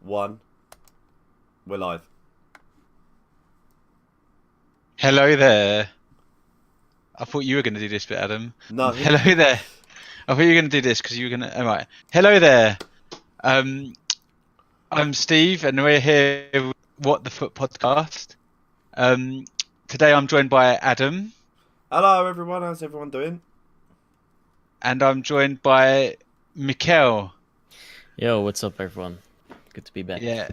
one. We're live. Hello there. I thought you were going to do this bit, Adam. No. Hello there. I thought you were going to do this because you were going to. All right. Hello there. Um, I'm Steve, and we're here with What the FUT podcast. Today I'm joined by Adam, Hello, everyone. How's everyone doing? and I'm joined by Michiel. Yo, what's up, everyone? Good to be back. Yeah,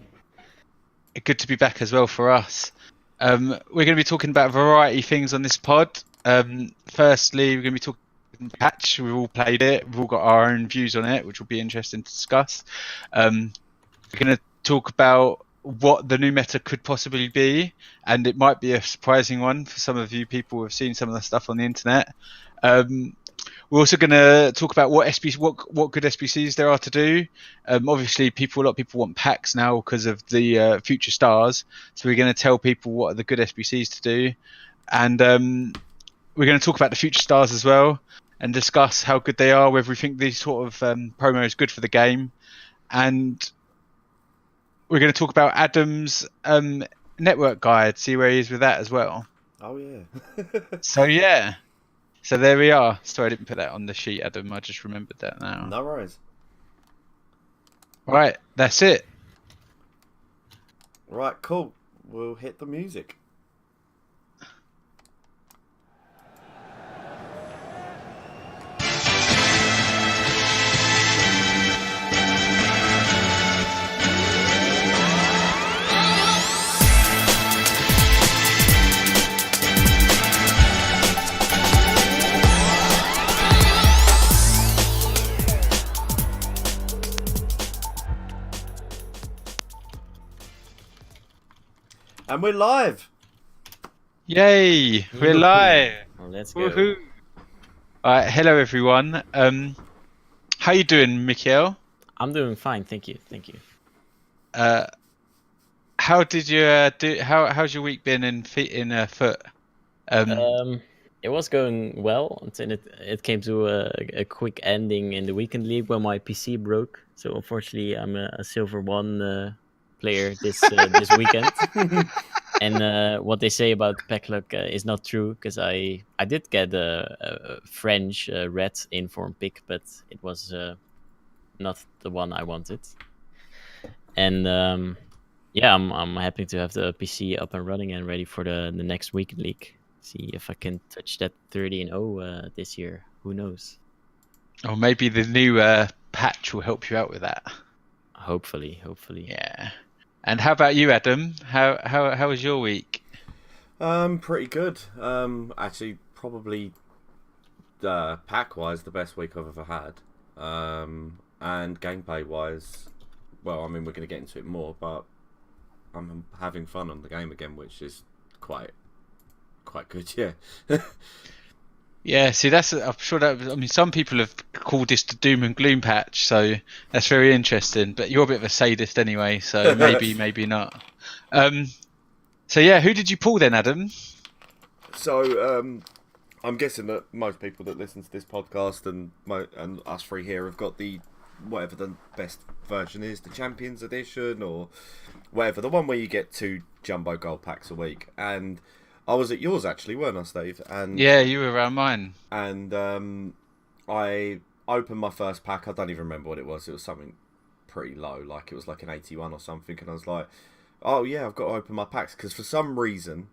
good to be back as well for us. We're going to be talking about a variety of things on this pod. Firstly, we're going to be talking patch. We've all played it. We've all got our own views on it, which will be interesting to discuss. We're going to talk about what the new meta could possibly be, and it might be a surprising one for some of you people who have seen some of the stuff on the internet. We're also going to talk about what good SBCs there are to do. Obviously, a lot of people want packs now because of the future stars. So we're going to tell people what are the good SBCs to do, and we're going to talk about the future stars as well and discuss how good they are, whether we think these sort of promo is good for the game, and we're going to talk about Adam's network guide, see where he is with that as well. Oh, yeah. So there we are. Sorry, I didn't put that on the sheet, Adam. I just remembered that now. No worries. Right, that's it. Right, cool. We'll hit the music. And we're live. Yay, we're live. Well, let's go. Woohoo. Alright, hello everyone. How you doing, Michiel? I'm doing fine, thank you. How did you do? How's your week been in FUT? It was going well until it came to a quick ending in the weekend league when my PC broke. So unfortunately, I'm a silver 1 player this weekend. And what they say about pack luck is not true, because I did get a French red inform pick, but it was not the one I wanted. And yeah, I'm happy to have the PC up and running and ready for the next weekend league. See if I can touch that 30-0 this year. Who knows? Or maybe the new patch will help you out with that. Hopefully. Yeah. And how about you, Adam? How was your week? Pretty good. Actually, probably pack-wise, the best week I've ever had. And gameplay-wise, well, I mean, we're going to get into it more, but I'm having fun on the game again, which is quite good, yeah. Yeah, see, I'm sure I mean, some people have called this the doom and gloom patch, so that's very interesting. But you're a bit of a sadist anyway, so maybe not. So yeah, who did you pull then, Adam? So, I'm guessing that most people that listen to this podcast and us three here have got whatever the best version is, the Champions Edition or whatever, the one where you get 2 jumbo gold packs a week. And I was at yours actually, weren't I, Steve? And yeah, you were around mine. And I opened my first pack. I don't even remember what it was. It was something pretty low, like it was like an 81 or something. And I was like, oh yeah, I've got to open my packs, because for some reason,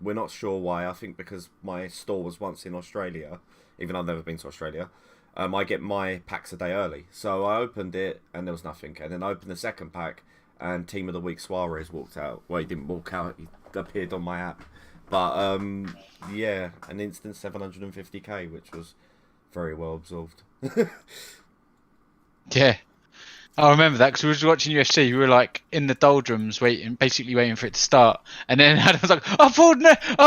we're not sure why. I think because my store was once in Australia, even though I've never been to Australia. I get my packs a day early, so I opened it and there was nothing. And then I opened the second pack, and Team of the Week Suarez walked out. Well, he didn't walk out; he appeared on my app. But yeah, an instant 750k, which was very well absorbed. Yeah, I remember that because we were watching UFC. We were like in the doldrums, basically waiting for it to start. And then Adam was like, "I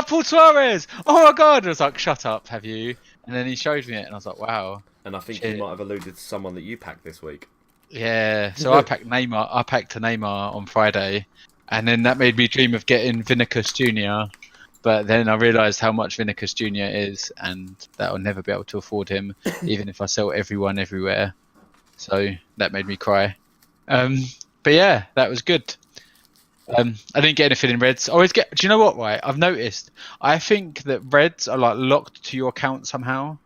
pulled Suarez! Oh my god!" I was like, "Shut up, have you?" And then he showed me it, and I was like, "Wow." And I think Shit. you might have alluded to someone that you packed this week. Yeah, so I packed Neymar. I packed a Neymar on Friday, and then that made me dream of getting Vinicius Junior. But then I realised how much Vinicius Junior is, and that I'll never be able to afford him, even if I sell everyone everywhere. So that made me cry. But yeah, that was good. I didn't get anything in reds. I always get. Do you know what? Right, I've noticed. I think that reds are like locked to your account somehow.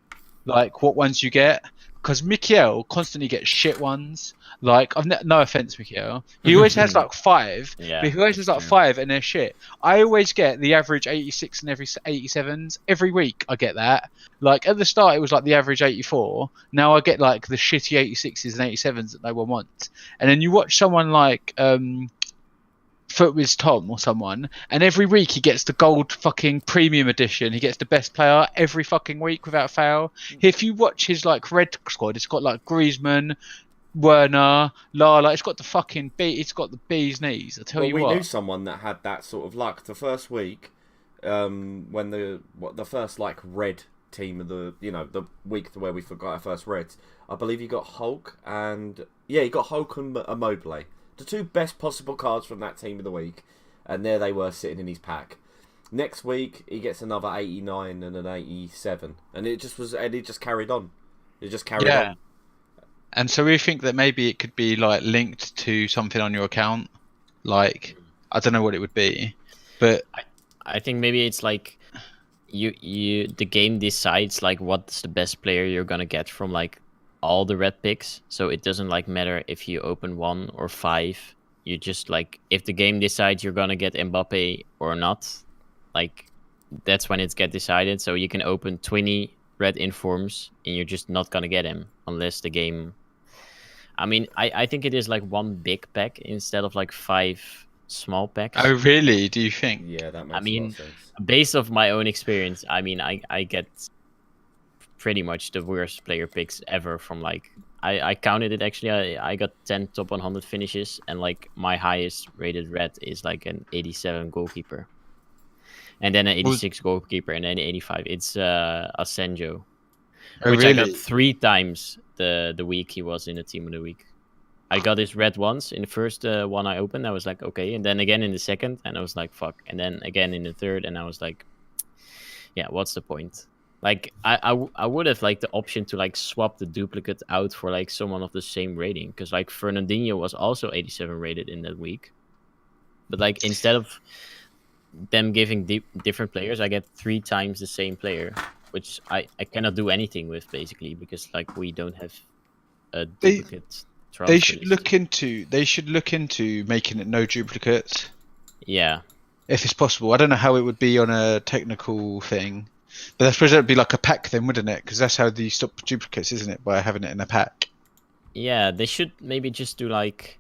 Like what ones you get, because Michiel constantly gets shit ones. Like no offense, Michiel. He always has like 5, Yeah, but he always has that's like true. 5 and they're shit. I always get the average 86 and every 87s every week. I get that. Like at the start, it was like the average 84. Now I get like the shitty 86s and 87s that no one wants. And then you watch someone like FUT with Tom or someone, and every week he gets the gold fucking premium edition. He gets the best player every fucking week without fail. If you watch his like red squad, it's got like Griezmann, Werner, Lala. It's got the fucking it's got the bee's knees. I tell you we what. knew someone that had that sort of luck. The first week, when the first like red team of the the week where we forgot our first reds, I believe he got Hulk and Immobile. The 2 best possible cards from that team of the week, and there they were sitting in his pack. Next week he gets another 89 and an 87, and it just carried on. It just carried on. And so we think that maybe it could be like linked to something on your account. Like I don't know what it would be, but I think maybe it's like the game decides like what's the best player you're gonna get from like all the red picks, so it doesn't like matter if you open 1 or 5. You just like, if the game decides you're gonna get Mbappe or not, like that's when it's get decided. So you can open 20 red informs and you're just not gonna get him unless the game. I mean, I think it is like 1 big pack instead of like 5 small packs. oh really? Do you think? Yeah, that makes a lot of sense. Based off my own experience, I mean, I get pretty much the worst player picks ever from like, I counted it actually. I got 10 top 100 finishes, and like my highest rated red is like an 87 goalkeeper, and then an 86 goalkeeper, and then 85. It's Asenjo, which really? I got 3 times the week he was in the team of the week. I got his red once in the first one I opened. I was like, okay, and then again in the second, and I was like, fuck, and then again in the third, and I was like, yeah, what's the point? Like I would have like the option to like swap the duplicate out for like someone of the same rating, because like Fernandinho was also 87 rated in that week, but like instead of them giving different players, I get 3 times the same player, which I cannot do anything with basically, because like we don't have a duplicate. They should look into making it no duplicates. Yeah, if it's possible. I don't know how it would be on a technical thing. But I suppose that'd be like a pack then, wouldn't it? Because that's how you stop duplicates, isn't it? By having it in a pack. Yeah, they should maybe just do like,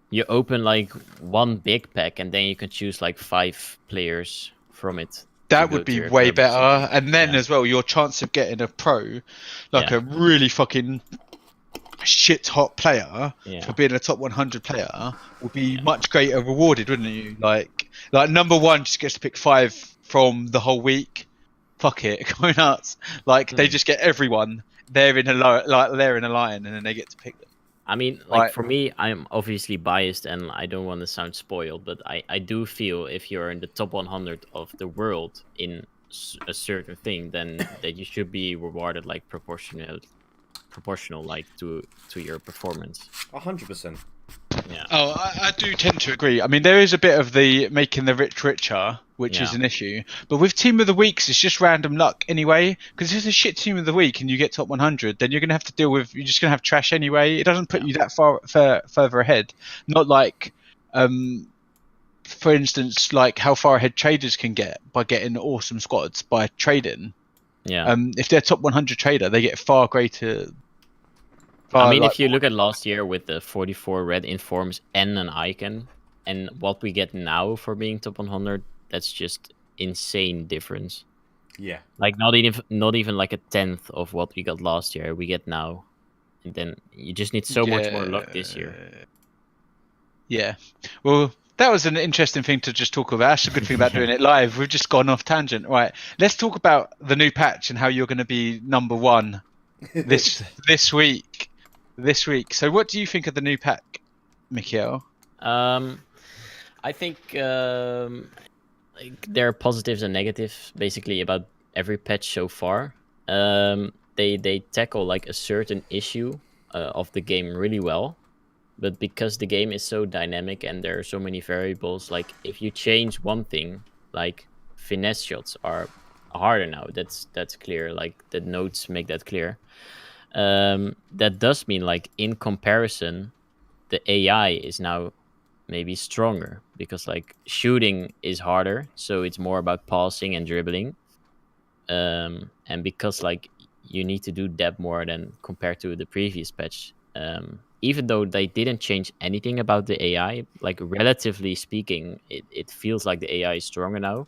you open like 1 big pack and then you can choose like 5 players from it. That would be way better. And then as well, your chance of getting a pro, like a really fucking shit hot player for being a top 100 player, would be much greater rewarded, wouldn't you? Like number 1 just gets to pick 5 from the whole week. Fuck it, go nuts. Like they just get everyone. They're in a line, and then they get to pick them. I mean, like for me, I'm obviously biased, and I don't want to sound spoiled, but I do feel if you're in the top 100 of the world in a certain thing, then that you should be rewarded like proportional like to your performance. 100%. Yeah. Oh, I do tend to agree. I mean, there is a bit of the making the rich richer, which is an issue. But with Team of the Weeks, it's just random luck anyway. Because if it's a shit Team of the Week and you get top 100, then you're going to have to deal with, you're just going to have trash anyway. It doesn't put you that further ahead. Not like, for instance, like how far ahead traders can get by getting awesome squads by trading. Yeah. If they're top 100 trader, they get far greater. I mean, if you look at last year with the 44 red informs and an icon, and what we get now for being top 100, that's just insane difference. Yeah. Like not even like a 10th of what we got last year we get now. And then you just need so much more luck this year. Yeah. Well, that was an interesting thing to just talk about. That's a good thing about doing it live. We've just gone off tangent. Right. Let's talk about the new patch and how you're going to be number 1 this week. So what do you think of the new pack, Michiel? I think like there are positives and negatives basically about every patch so far. They tackle like a certain issue of the game really well. but because the game is so dynamic and there are so many variables, like if you change one thing, like finesse shots are harder now. That's clear. Like the notes make that clear. That does mean, like, in comparison, the AI is now maybe stronger because, like, shooting is harder, so it's more about passing and dribbling. And because, like, you need to do that more than compared to the previous patch. Even though they didn't change anything about the AI, like, relatively speaking, it feels like the AI is stronger now.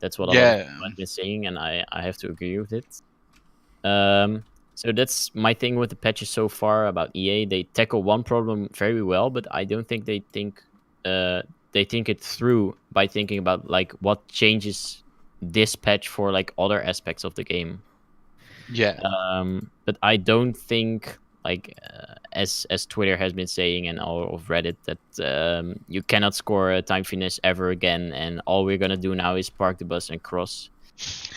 That's what a lot of Yeah, people have been saying, and I have to agree with it. Um, so that's my thing with the patches so far about EA. They tackle one problem very well, but I don't think they think it through by thinking about, like, what changes this patch for, like, other aspects of the game. yeah, But I don't think, like, as Twitter has been saying and all of Reddit, that you cannot score a time finesse ever again, and all we're gonna do now is park the bus and cross.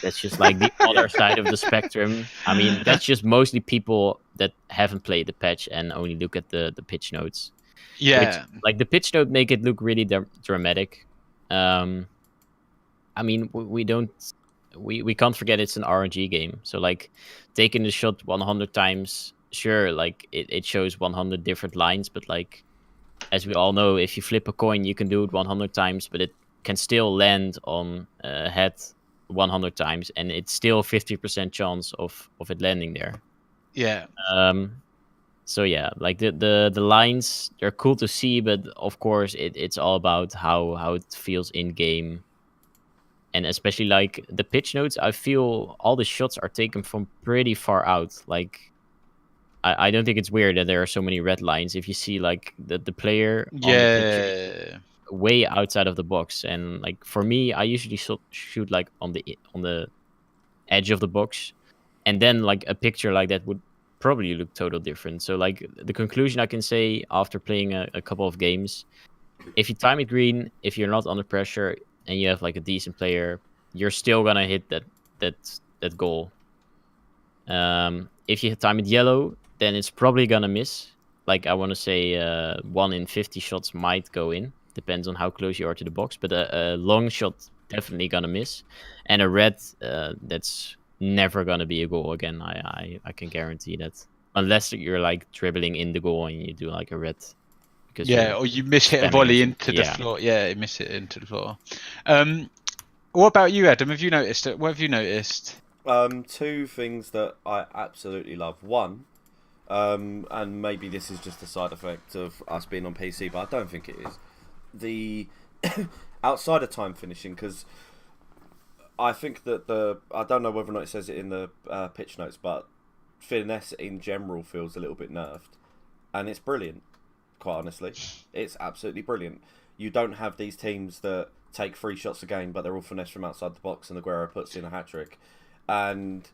That's just like the other side of the spectrum. I mean, that's just mostly people that haven't played the patch and only look at the pitch notes. Which, yeah, like, the pitch note make it look really dramatic. I mean, we don't, we can't forget it's an RNG game. So, like, taking the shot 100 times, sure, like, it shows 100 different lines, but, like, as we all know, if you flip a coin, you can do it 100 times, but it can still land on head 100 times, and it's still 50% chance of it landing there. yeah. So yeah, like, the lines, they're cool to see, but of course it's all about how it feels in game. And especially, like, the pitch notes, I feel all the shots are taken from pretty far out. Like, I don't think it's weird that there are so many red lines if you see, like, the player on the picture Yeah, way outside of the box. And, like, for me, I usually shoot, like, on the edge of the box, and then, like, a picture like that would probably look totally different. So, like, the conclusion I can say after playing a couple of games, if you time it green, if you're not under pressure and you have, like, a decent player, you're still gonna hit that goal. If you time it yellow, then it's probably gonna miss. Like, I want to say 1 in 50 shots might go in. Depends on how close you are to the box. But a long shot definitely gonna miss. And a red, that's never gonna be a goal again. I can guarantee that. Unless you're, like, dribbling in the goal and you do, like, a red. Because yeah. you're Or you miss hit a spamming volley into, into the yeah. floor. Yeah, you miss it into the floor. What about you, Adam? Have you noticed it? What have you noticed? Two things that I absolutely love. One, and maybe this is just a side effect of us being on PC, but I don't think it is. The outside of time finishing, because I think that I don't know whether or not it says it in the pitch notes, but finesse in general feels a little bit nerfed, and it's brilliant. Quite honestly, it's absolutely brilliant. You don't have these teams that take 3 shots a game, but they're all finesse from outside the box, and Aguero puts in a hat trick, and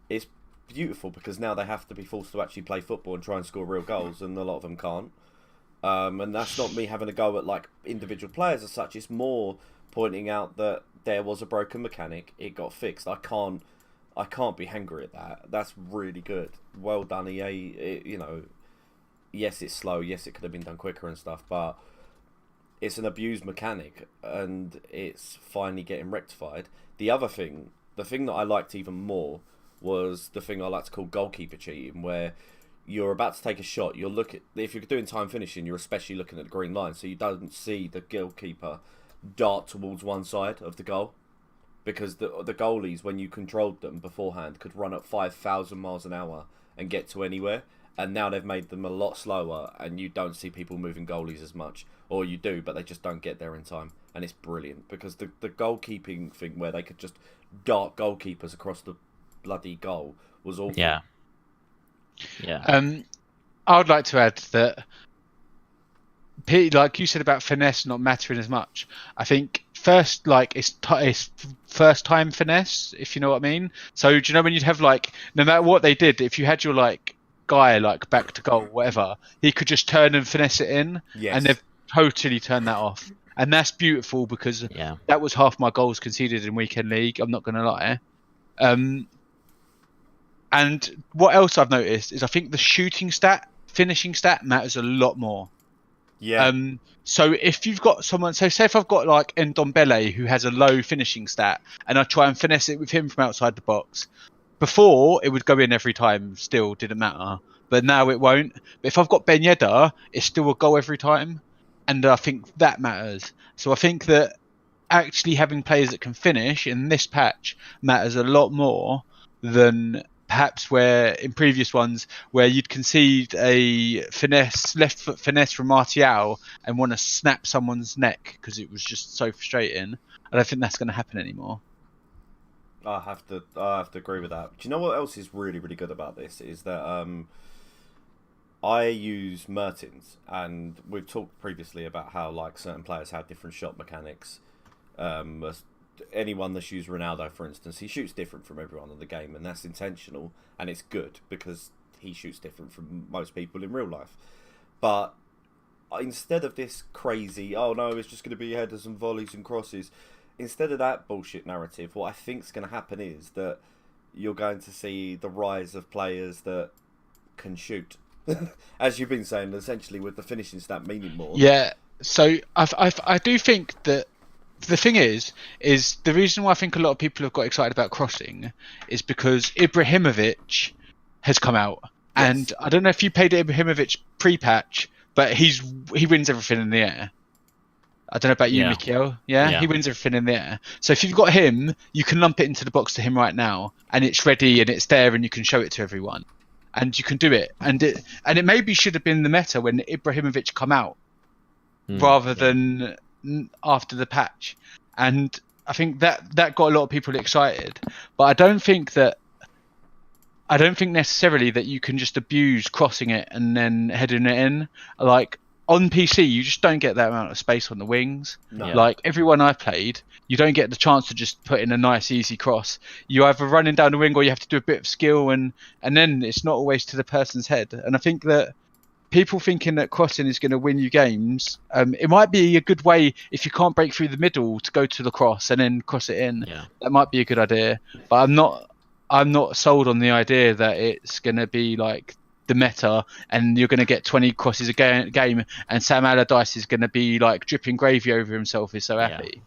it's beautiful because now they have to be forced to actually play football and try and score real goals, and a lot of them can't. And that's not me having a go at, like, individual players as such. It's more pointing out that there was a broken mechanic. It got fixed. I can't be angry at that. That's really good. Well done, EA. Yes, it's slow. Yes, it could have been done quicker and stuff, but it's an abused mechanic, and it's finally getting rectified. The thing that I liked even more was the thing I like to call goalkeeper cheating, where you're about to take a shot. If you're doing time finishing, you're especially looking at the green line, so you don't see the goalkeeper dart towards one side of the goal, because the goalies, when you controlled them beforehand, could run at 5,000 miles an hour and get to anywhere. And now they've made them a lot slower, and you don't see people moving goalies as much. Or you do, but they just don't get there in time. And it's brilliant, because the goalkeeping thing where they could just dart goalkeepers across the bloody goal was awful. Yeah. I would like to add that, like you said about finesse not mattering as much, I think first, like, it's first time finesse, if you know what I mean. So do you know when you'd have, like, no matter what they did, if you had your, like, guy, like, back to goal, whatever, he could just turn and finesse it in. Yes. And they've totally turned that off, and that's beautiful, because that was half my goals conceded in weekend league, I'm not gonna lie. And what else I've noticed is I think the shooting stat finishing stat matters a lot more. Yeah. So if you've got someone, so say if I've got like Ndombele who has a low finishing stat, and I try and finesse it with him from outside the box. Before it would go in every time, still didn't matter, but now it won't. But if I've got Ben Yedder, it's still a goal every time, and I think that matters. So I think that actually having players that can finish in this patch matters a lot more than perhaps where in previous ones where you'd concede a finesse left foot finesse from Martial and want to snap someone's neck because it was just so frustrating. I don't think that's going to happen anymore. I have to agree with that. Do you know what else is really, really good about this? Is that I use Mertens, and we've talked previously about how like certain players have different shot mechanics. Anyone that's used Ronaldo, for instance, he shoots different from everyone in the game, and that's intentional, and it's good because he shoots different from most people in real life. But instead of this crazy, oh no, it's just going to be headers and volleys and crosses, instead of that bullshit narrative, what I think is going to happen is that you're going to see the rise of players that can shoot. As you've been saying, essentially with the finishing stat meaning more. Yeah, so I do think that the thing is the reason why I think a lot of people have got excited about crossing is because Ibrahimovic has come out. Yes. And I don't know if you played Ibrahimovic pre-patch, but he wins everything in the air. I don't know about you, Michiel. Yeah, he wins everything in the air. So if you've got him, you can lump it into the box to him right now, and it's ready and it's there, and you can show it to everyone, and you can do it. And it maybe should have been the meta when Ibrahimovic come out, rather than after the patch. And I think that got a lot of people excited. But I don't think necessarily that you can just abuse crossing it and then heading it in. Like on PC, you just don't get that amount of space on the wings. No. Like everyone I've played, you don't get the chance to just put in a nice easy cross. You either running down the wing or you have to do a bit of skill, and then it's not always to the person's head. And I think that people thinking that crossing is going to win you games, it might be a good way if you can't break through the middle to go to the cross and then cross it in. Yeah. That might be a good idea, but I'm not sold on the idea that it's going to be like the meta and you're going to get 20 crosses a game and Sam Allardyce is going to be like dripping gravy over himself. He's so happy.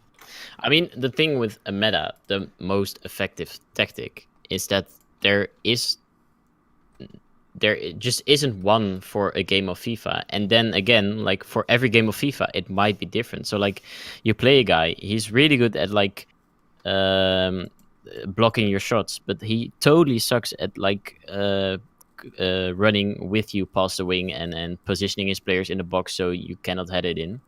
I mean, the thing with a meta, the most effective tactic is that there just isn't one for a game of FIFA. And then again, like for every game of FIFA, it might be different. So like you play a guy, he's really good at like blocking your shots, but he totally sucks at like running with you past the wing and positioning his players in the box so you cannot head it in.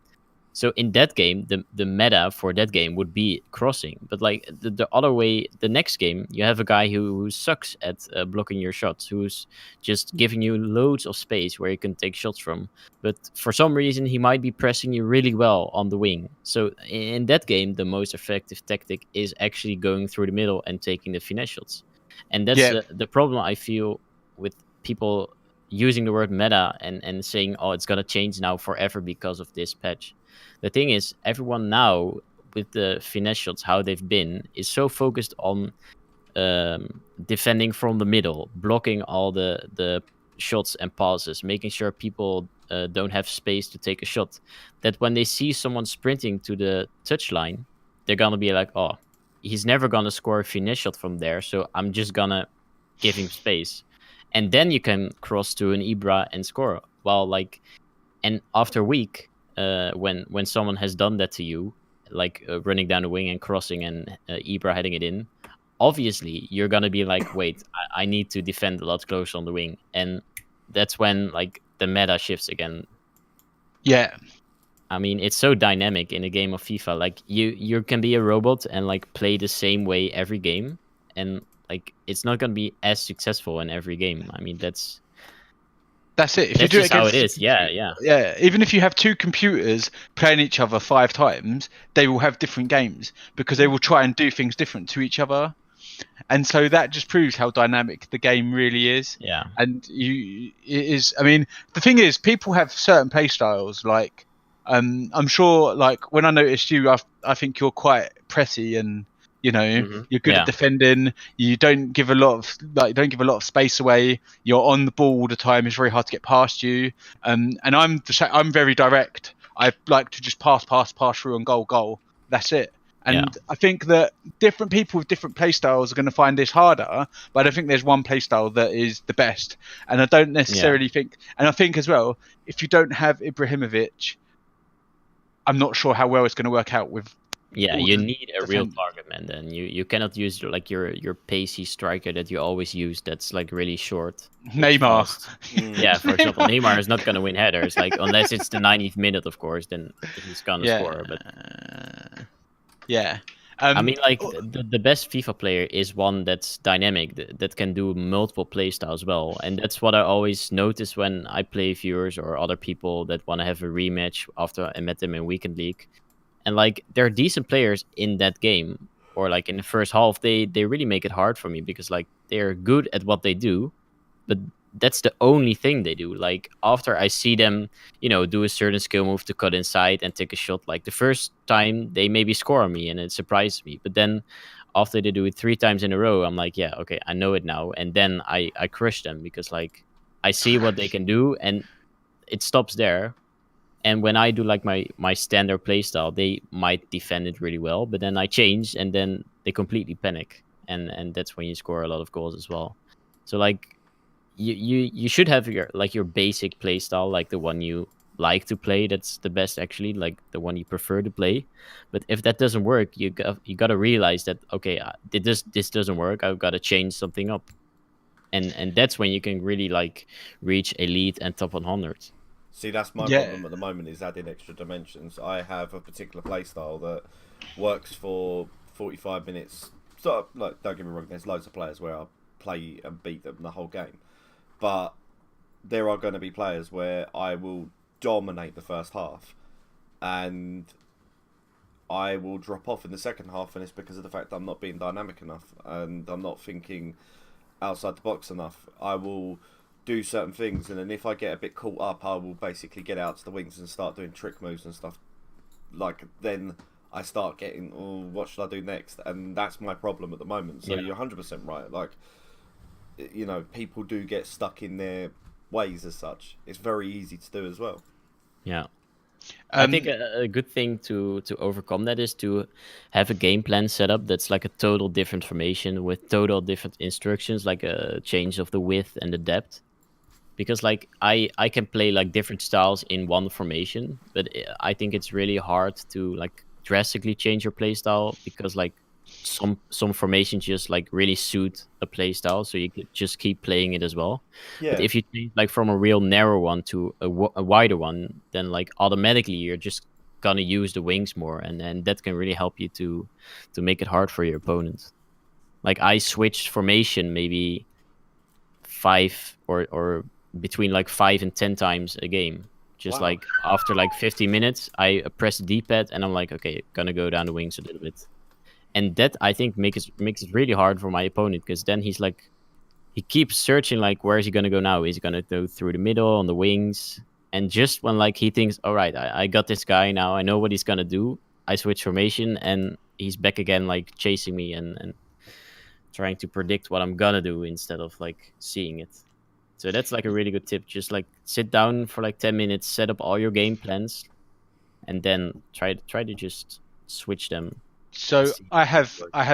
So in that game, the meta for that game would be crossing. But like the other way, the next game, you have a guy who sucks at blocking your shots, who's just giving you loads of space where you can take shots from. But for some reason, he might be pressing you really well on the wing. So in that game, the most effective tactic is actually going through the middle and taking the finesse shots. And that's the problem I feel with people using the word meta and saying, oh, it's going to change now forever because of this patch. The thing is, everyone now, with the finesse shots, how they've been, is so focused on defending from the middle, blocking all the shots and passes, making sure people don't have space to take a shot, that when they see someone sprinting to the touchline, they're going to be like, oh, he's never going to score a finesse shot from there, so I'm just going to give him space. And then you can cross to an Ibra and score. Well, like, and after a week, when someone has done that to you, like running down the wing and crossing and Ibra heading it in, obviously you're gonna be like, wait, I need to defend a lot closer on the wing, and that's when like the meta shifts again. Yeah, I mean, it's so dynamic in a game of FIFA. Like you can be a robot and like play the same way every game, and like it's not gonna be as successful in every game. I mean, that's it. If that's you do just it against, how it is. Yeah. Even if you have two computers playing each other 5 times, they will have different games because they will try and do things different to each other. And so that just proves how dynamic the game really is. Yeah. And it is. I mean, the thing is, people have certain play styles. Like, I'm sure, like when I noticed you, I think you're quite pressy and You know, you're good Yeah. at defending. You don't give a lot of space away. You're on the ball all the time. It's very hard to get past you. And I'm very direct. I like to just pass through and goal. That's it. And I think that different people with different play styles are going to find this harder, but I don't think there's one play style that is the best. And I don't necessarily think, and I think as well, if you don't have Ibrahimovic, I'm not sure how well it's going to work out with. Yeah, you need a real target man. Then you cannot use like your pacey striker that you always use. That's like really short. Neymar. Yeah, for example, Neymar is not gonna win headers. Like unless it's the 90th minute, of course, then he's gonna score. But yeah. I mean, like the best FIFA player is one that's dynamic, that can do multiple play styles well, and that's what I always notice when I play viewers or other people that want to have a rematch after I met them in weekend league. And like they're decent players in that game, or like in the first half, they really make it hard for me because like they're good at what they do, but that's the only thing they do. Like after I see them, do a certain skill move to cut inside and take a shot, like the first time they maybe score on me and it surprises me, but then after they do it 3 times in a row, I'm like, yeah, okay, I know it now, and then I crush them because like I see what they can do, and it stops there. And when I do like my standard playstyle, they might defend it really well, but then I change and then they completely panic, and that's when you score a lot of goals as well. So like you should have your basic playstyle, like the one you like to play. That's the best actually, like the one you prefer to play. But if that doesn't work, you got to realize that okay, this doesn't work. I've got to change something up, and that's when you can really like reach elite and top 100. See, that's my problem at the moment, is adding extra dimensions. I have a particular playstyle that works for 45 minutes. So, like, don't get me wrong, there's loads of players where I play and beat them the whole game. But there are going to be players where I will dominate the first half and I will drop off in the second half, and it's because of the fact that I'm not being dynamic enough and I'm not thinking outside the box enough. I will do certain things, and then if I get a bit caught up, I will basically get out to the wings and start doing trick moves and stuff. Like then I start getting, oh, what should I do next? And that's my problem at the moment. So you're 100% right. Like, people do get stuck in their ways as such. It's very easy to do as well. Yeah. I think a good thing to overcome that is to have a game plan set up that's like a total different formation with total different instructions, like a change of the width and the depth. Because like I can play like different styles in one formation, but I think it's really hard to like drastically change your play style, because like some formations just like really suit a play style, so you could just keep playing it as well. Yeah. But if you change like from a real narrow one to a wider one, then like automatically you're just gonna use the wings more, and that can really help you to make it hard for your opponent. Like I switched formation maybe 5 or between like 5 and 10 times a game. Just like after like 50 minutes, I press the D-pad and I'm like, okay, gonna go down the wings a little bit. And that I think makes it really hard for my opponent, because then he's like, he keeps searching like, where is he gonna go now? Is he gonna go through the middle on the wings? And just when like he thinks, all right, I got this guy now, I know what he's gonna do, I switch formation and he's back again, like chasing me and trying to predict what I'm gonna do instead of like seeing it. So that's like a really good tip. Just like sit down for like 10 minutes, set up all your game plans, and then try to just switch them. So I have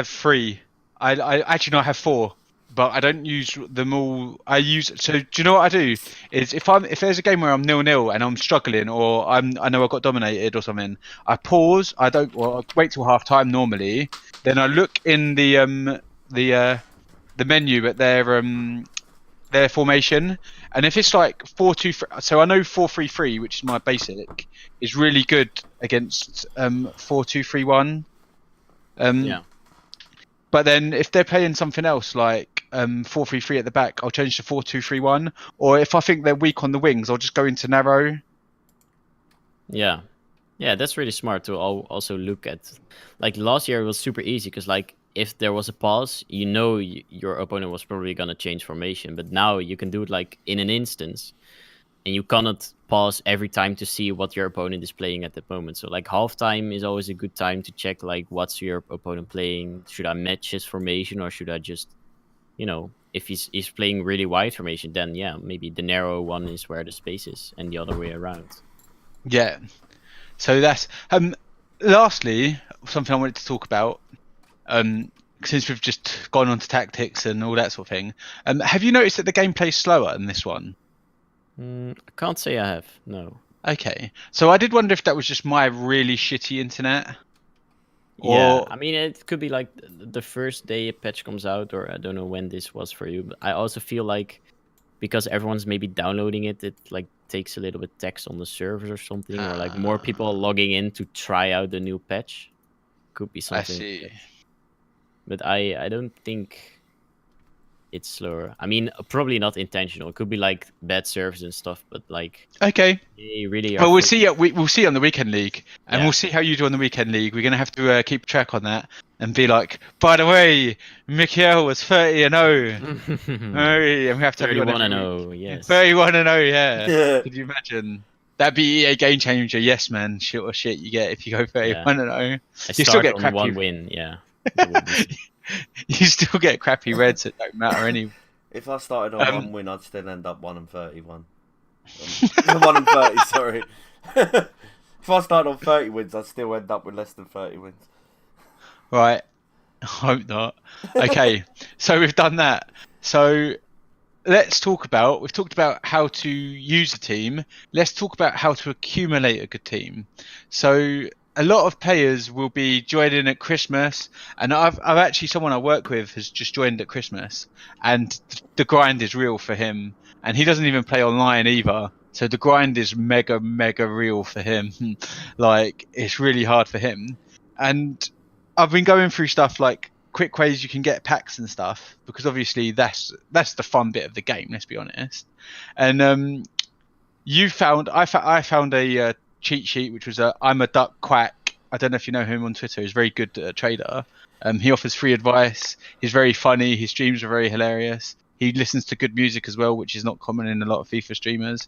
3. I actually no, I have 4, but I don't use them all. So do you know what I do? Is if there's a game where I'm 0-0 and I'm struggling, or I know I got dominated or something, I pause. I wait till half time normally. Then I look in the menu at their formation, and if it's like 4-2-3, so I know 4-3-3, which is my basic, is really good against 4-2-3-1. But then if they're playing something else like 4-3-3 at the back, I'll change to 4-2-3-1. Or if I think they're weak on the wings, I'll just go into narrow. Yeah, that's really smart to also look at. Like last year, it was super easy because like if there was a pause, your opponent was probably gonna change formation. But now you can do it like in an instance. and you cannot pause every time to see what your opponent is playing at the moment. So like halftime is always a good time to check like what's your opponent playing. Should I match his formation, or should I just, if he's playing really wide formation, then yeah, maybe the narrow one is where the space is, and the other way around. Yeah. So that's lastly, something I wanted to talk about. Since we've just gone on to tactics and all that sort of thing, have you noticed that the gameplay's slower in this one? I can't say I have. No. Okay, so I did wonder if that was just my really shitty internet. Yeah, Or... I mean, it could be like the first day a patch comes out, or I don't know when this was for you, but I also feel like because everyone's maybe downloading it, it like takes a little bit text on the servers or something, or like more people logging in to try out the new patch. Could be something. I see. But I don't think it's slower. I mean, probably not intentional. It could be like bad servers and stuff, but like okay, they really are. Well, we'll see. We'll see on the weekend league, and Yeah. we'll see how you do on the weekend league. We're gonna have to keep track on that and be like, by the way, Michiel was 30-0. And we have to 31-0. Yes. 31-0. Yeah. Could you imagine? That'd be a game changer. Yes, man. Shit or shit you get if you go 31-0. You still get crappy. One win. Yeah. You still get crappy reds. It don't matter anyway. If I started on 1 win, I'd still end up 1-31. 1-30, sorry. If I started on 30 wins, I'd still end up with less than 30 wins. Right. I hope not. Okay, so we've done that. So we've talked about how to use a team. Let's talk about how to accumulate a good team. So a lot of players will be joining at Christmas, and I've actually, someone I work with has just joined at Christmas, and the grind is real for him, and he doesn't even play online either. So the grind is mega real for him. Like, it's really hard for him. And I've been going through stuff like quick ways you can get packs and stuff, because obviously that's the fun bit of the game, let's be honest. And I found a cheat sheet, which was I'm a duck quack. I don't know if you know him on Twitter. He's a very good trader. He offers free advice. He's very funny. His streams are very hilarious. He listens to good music as well, which is not common in a lot of FIFA streamers.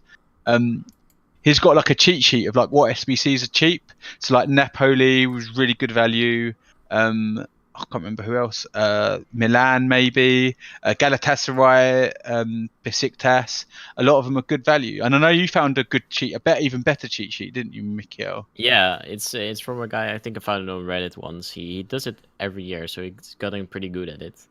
He's got like a cheat sheet of like what SBCs are cheap. So like Napoli was really good value. I can't remember who else. Milan maybe. Galatasaray, Besiktas. A lot of them are good value. And I know you found a good cheat, even better cheat sheet, didn't you, Michiel? Yeah, it's from a guy, I think I found it on Reddit once. He does it every year, so he's gotten pretty good at it.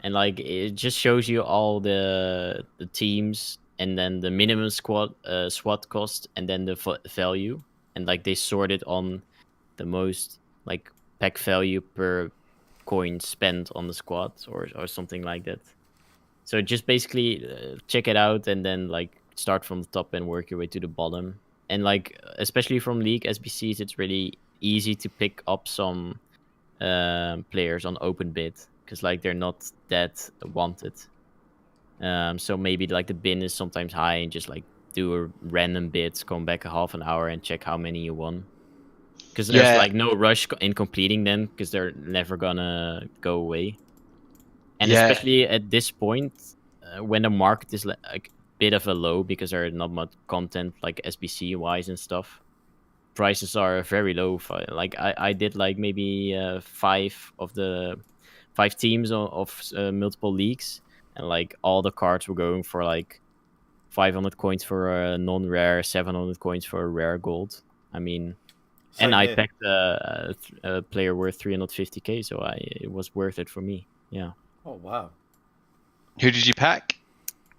And like it just shows you all the teams, and then the minimum SWAT cost, and then the value, and like they sort it on the most like pack value per coin spent on the squad, or something like that. So just basically check it out, and then like start from the top and work your way to the bottom. And like especially from League SBCs, it's really easy to pick up some players on open bid, because like they're not that wanted. So maybe like the bin is sometimes high, and just like do a random bid, come back a half an hour and check how many you won. Because there's like no rush in completing them, because they're never gonna go away. And especially at this point, when the market is like a bit of a low, because there's not much content like SBC wise and stuff, prices are very low. Like I did like maybe 5 teams of multiple leagues, and like all the cards were going for like 500 coins for a non-rare, 700 coins for a rare gold. I mean, and I packed a player worth 350k, so it was worth it for me. Yeah. Oh wow. Who did you pack?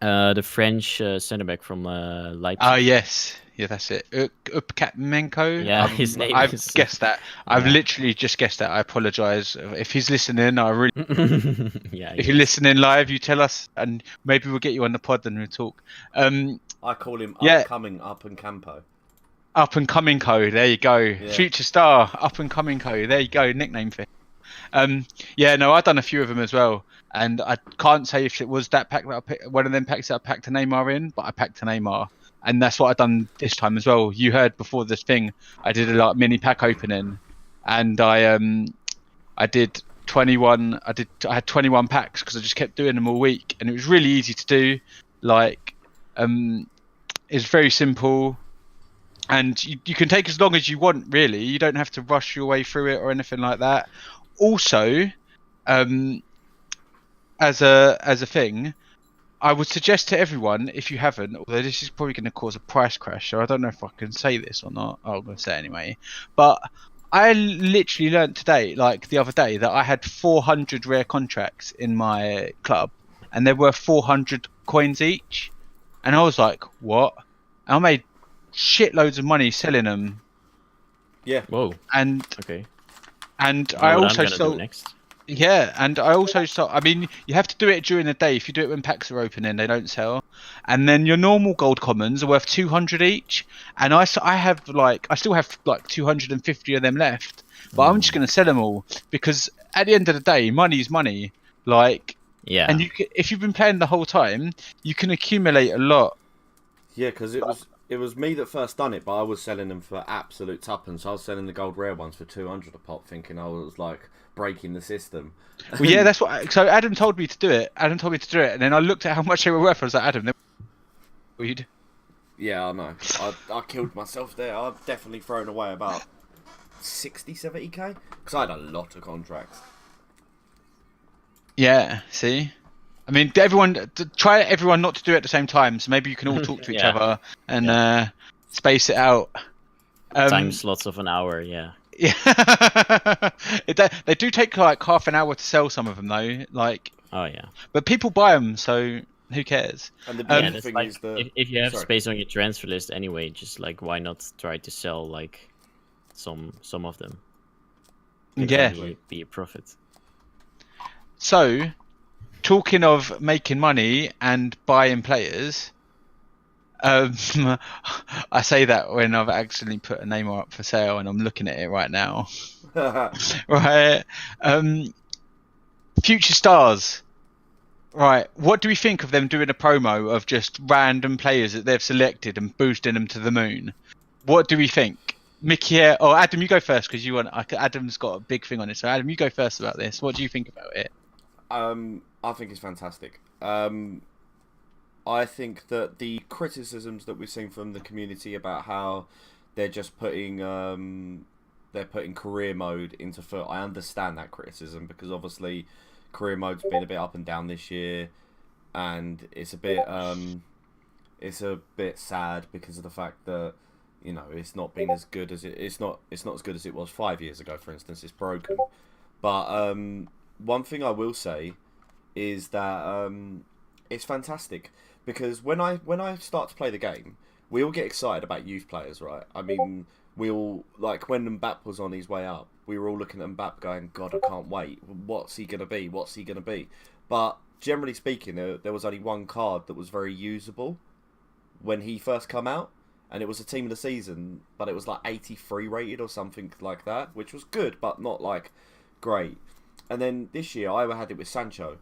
The French centre back from Leipzig. Oh yes, yeah, that's it. Upkatmenko. Yeah, his name. I've guessed that. Yeah. I've literally just guessed that. I apologise if he's listening. I really. If you're listening live, you tell us, and maybe we'll get you on the pod and we'll talk. I call him upcoming Up and Campo. Up and coming co. There you go. Yeah. Future star. Up and coming co. There you go. Nickname for him. I've done a few of them as well, and I can't say if it was that pack that I picked, one of them packs that I packed a Neymar in, but I packed a Neymar, and that's what I've done this time as well. You heard before this thing, I did a like mini pack opening, and I did 21. I had 21 packs because I just kept doing them all week, and it was really easy to do. Like It's very simple, and you can take as long as you want. Really, you don't have to rush your way through it or anything like that. Also, as a thing, I would suggest to everyone, if you haven't, although this is probably going to cause a price crash, so I don't know if I can say this or not. I'm going to say it anyway. But I literally learned today, like the other day, that I had 400 rare contracts in my club, and they were 400 coins each. And I was like, what? And I made shitloads of money selling them. Yeah. Whoa. And Okay. and Know I what also I'm gonna do sold. next. Yeah, and I also saw. I mean, you have to do it during the day. If you do it when packs are opening, they don't sell. And then your normal gold commons are worth 200 each. And I still have like 250 of them left. But I'm just gonna sell them all because at the end of the day, money's money. Like, Yeah. and if you've been playing the whole time, you can accumulate a lot. Yeah, because it was me that first done it, but I was selling them for absolute tuppence. I was selling the gold rare ones for 200 a pop, thinking I was like breaking the system. Well, yeah, that's what. So Adam told me to do it. And then I looked at how much they were worth. I was like, Adam, they're weed. Yeah, I know. I killed myself there. I've definitely thrown away about 60, 70k because I had a lot of contracts. Yeah, see? I mean, try everyone not to do it at the same time, so maybe you can all talk to each Yeah. other and space it out. Time slots of an hour. Yeah. Yeah. They do take like half an hour to sell some of them though, like, Oh yeah. but people buy them, so who cares? And the Yeah, big that's thing like, is that if you have sorry. space on your transfer list anyway, just like why not try to sell like some of them? Yeah. Be a profit. So, talking of making money and buying players, I say that when I've accidentally put a name up for sale and I'm looking at it right now. Right. Future stars. Right. What do we think of them doing a promo of just random players that they've selected and boosting them to the moon? What do we think? Michiel or Adam, you go first because Adam's got a big thing on it. So Adam, you go first about this. What do you think about it? I think it's fantastic. I think that the criticisms that we've seen from the community about how they're just putting career mode into FUT, I understand that criticism because obviously career mode's been a bit up and down this year, and it's a bit sad because of the fact that it's not been as good as it's not as good as it was 5 years ago. For instance, it's broken. But one thing I will say is that it's fantastic because when I start to play the game, we all get excited about youth players, right? I mean, we all, like when Mbappe was on his way up, we were all looking at Mbappe going, God, I can't wait. What's he going to be? What's he going to be? But generally speaking, there was only one card that was very usable when he first come out, and it was a team of the season, but it was like 83 rated or something like that, which was good, but not like great. And then this year, I had it with Sancho.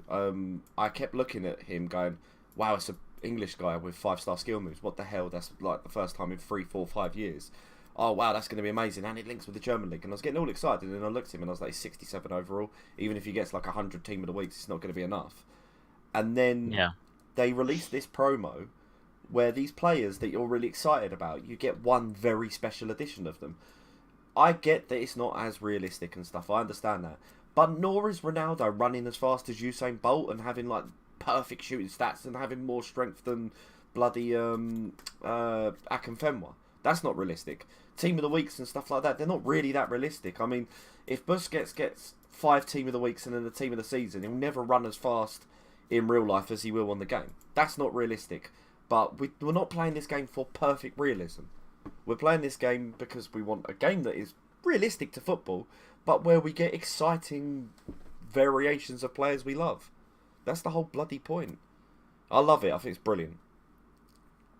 I kept looking at him going, wow, it's an English guy with 5-star skill moves. What the hell? That's like the first time in 3, 4, 5 years. Oh, wow, that's going to be amazing. And it links with the German league. And I was getting all excited. And then I looked at him and I was like, 67 overall. Even if he gets like 100 team of the weeks, it's not going to be enough. And then they released this promo where these players that you're really excited about, you get one very special edition of them. I get that it's not as realistic and stuff. I understand that. But nor is Ronaldo running as fast as Usain Bolt and having like perfect shooting stats and having more strength than bloody Akinfenwa. That's not realistic. Team of the weeks and stuff like that, they're not really that realistic. I mean, if Busquets gets 5 team of the weeks and then the team of the season, he'll never run as fast in real life as he will on the game. That's not realistic. But we're not playing this game for perfect realism. We're playing this game because we want a game that is realistic to football, but where we get exciting variations of players we love. That's the whole bloody point. I love it. I think it's brilliant.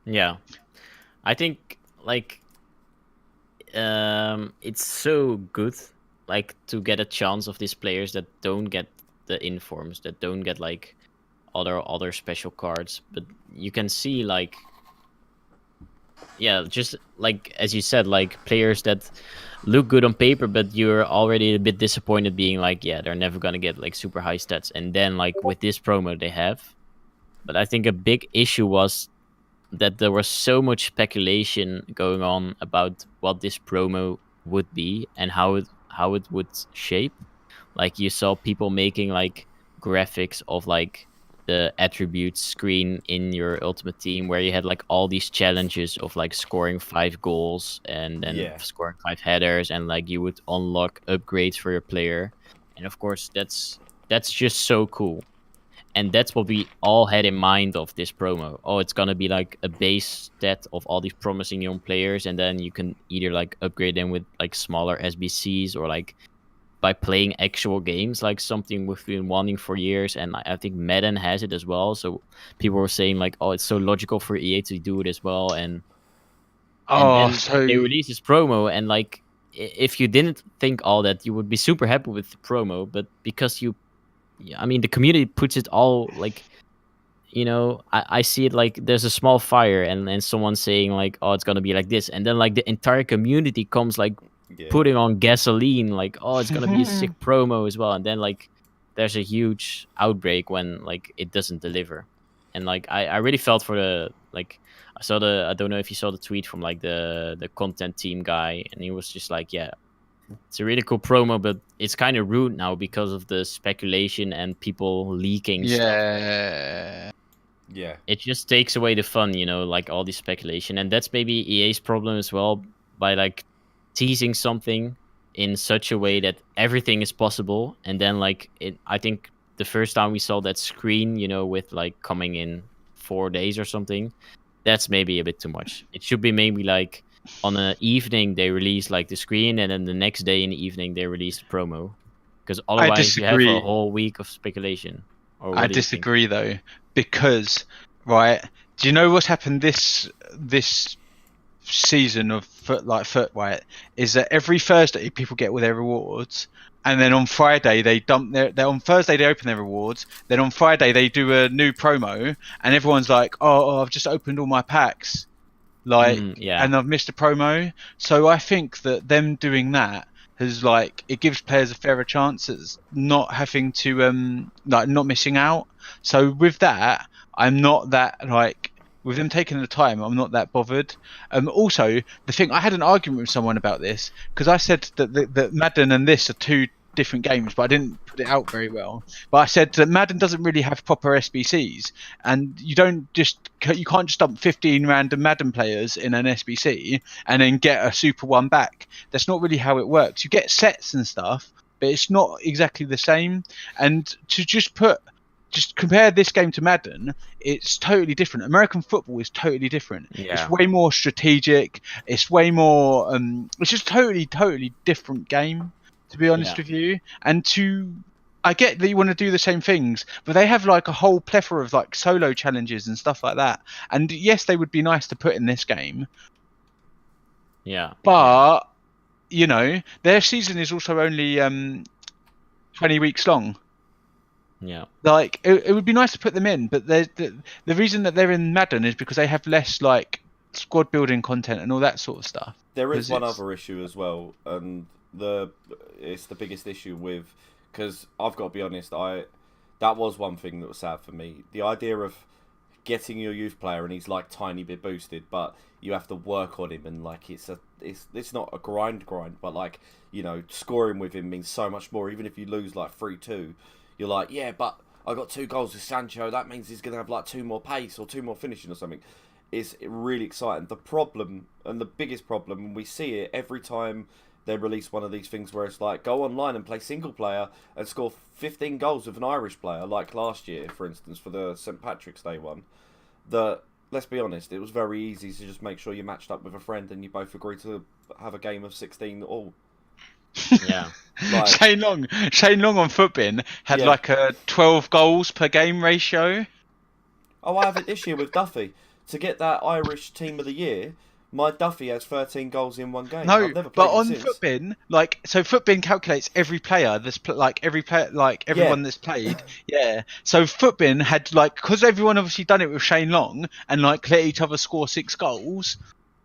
Yeah. I think, like, it's so good, like, to get a chance of these players that don't get the informs, that don't get, like, other special cards. But you can see, like, yeah, just like as you said, like players that look good on paper, but you're already a bit disappointed, being like, yeah, they're never gonna get like super high stats. And then like with this promo they have, but I think a big issue was that there was so much speculation going on about what this promo would be and how it would shape. Like you saw people making like graphics of like the attributes screen in your ultimate team where you had like all these challenges of like scoring 5 goals and then Yeah. scoring 5 headers, and like you would unlock upgrades for your player. And of course that's just so cool. And that's what we all had in mind of this promo. Oh, it's gonna be like a base stat of all these promising young players, and then you can either like upgrade them with like smaller SBCs or like by playing actual games, like something we've been wanting for years. And I think Madden has it as well. So people were saying like, oh, it's so logical for EA to do it as well. And Oh, then so they released this promo, and like if you didn't think all that, you would be super happy with the promo. But because I mean, the community puts it all like, I see it like there's a small fire, and someone saying like, oh, it's gonna be like this, and then like the entire community comes like Yeah. putting on gasoline, like, oh, it's gonna be a sick promo as well, and then like there's a huge outbreak when like it doesn't deliver. And like I really felt for the like I don't know if you saw the tweet from like the content team guy, and he was just like, yeah, it's a really cool promo, but it's kind of rude now because of the speculation and people leaking stuff. yeah, Yeah. It just takes away the fun, like all this speculation. And that's maybe EA's problem as well, by like teasing something in such a way that everything is possible. And then like I think the first time we saw that screen, with like coming in 4 days or something, that's maybe a bit too much. It should be maybe like on an evening they release like the screen, and then the next day in the evening they release the promo. Because otherwise you have a disagree. whole week of speculation. Or what I do you think? disagree though, because right, do you know what's happened this season of FUT, right? Is that every Thursday people get all their rewards, and then on Friday they dump on Thursday they open their rewards, then on Friday they do a new promo, and everyone's like, oh, I've just opened all my packs, like, Yeah. and I've missed a promo. So I think that them doing that has like, it gives players a fairer chance at not having to like not missing out. So with that, I'm not that like, with them taking the time, I'm not that bothered. Also, the thing, I had an argument with someone about this because I said that Madden and this are two different games, but I didn't put it out very well. But I said that Madden doesn't really have proper SBCs, and you can't just dump 15 random Madden players in an SBC and then get a super one back. That's not really how it works. You get sets and stuff, but it's not exactly the same. And to just compare this game to Madden, it's totally different. American football is totally different. Yeah. It's way more strategic. It's way more. It's just totally different game, to be honest with you. And I get that you want to do the same things, but they have like a whole plethora of like solo challenges and stuff like that. And yes, they would be nice to put in this game. Yeah. But their season is also only 20 weeks long. Yeah. Like it would be nice to put them in, but the reason that they're in Madden is because they have less like squad building content and all that sort of stuff. There is one other issue as well, and it's the biggest issue with, because I've got to be honest, that was one thing that was sad for me. The idea of getting your youth player and he's like tiny bit boosted, but you have to work on him, and like it's not a grind, but like scoring with him means so much more. Even if you lose like 3-2. You're like, yeah, but I got 2 goals with Sancho. That means he's going to have like 2 more pace or 2 more finishing or something. It's really exciting. The problem, and the biggest problem, and we see it every time they release one of these things where it's like, go online and play single player and score 15 goals with an Irish player, like last year, for instance, for the St. Patrick's Day one. Let's be honest, it was very easy to just make sure you matched up with a friend and you both agreed to have a game of 16 all. Yeah. Like, Shane Long on Footbin had like a 12 goals per game ratio. Oh, I have it this year with Duffy. To get that Irish Team of the Year, my Duffy has 13 goals in one game. No, I've never played but on since. Footbin, so Footbin calculates every player that's everyone that's played. Yeah. So Footbin had because everyone obviously done it with Shane Long and let each other score 6 goals,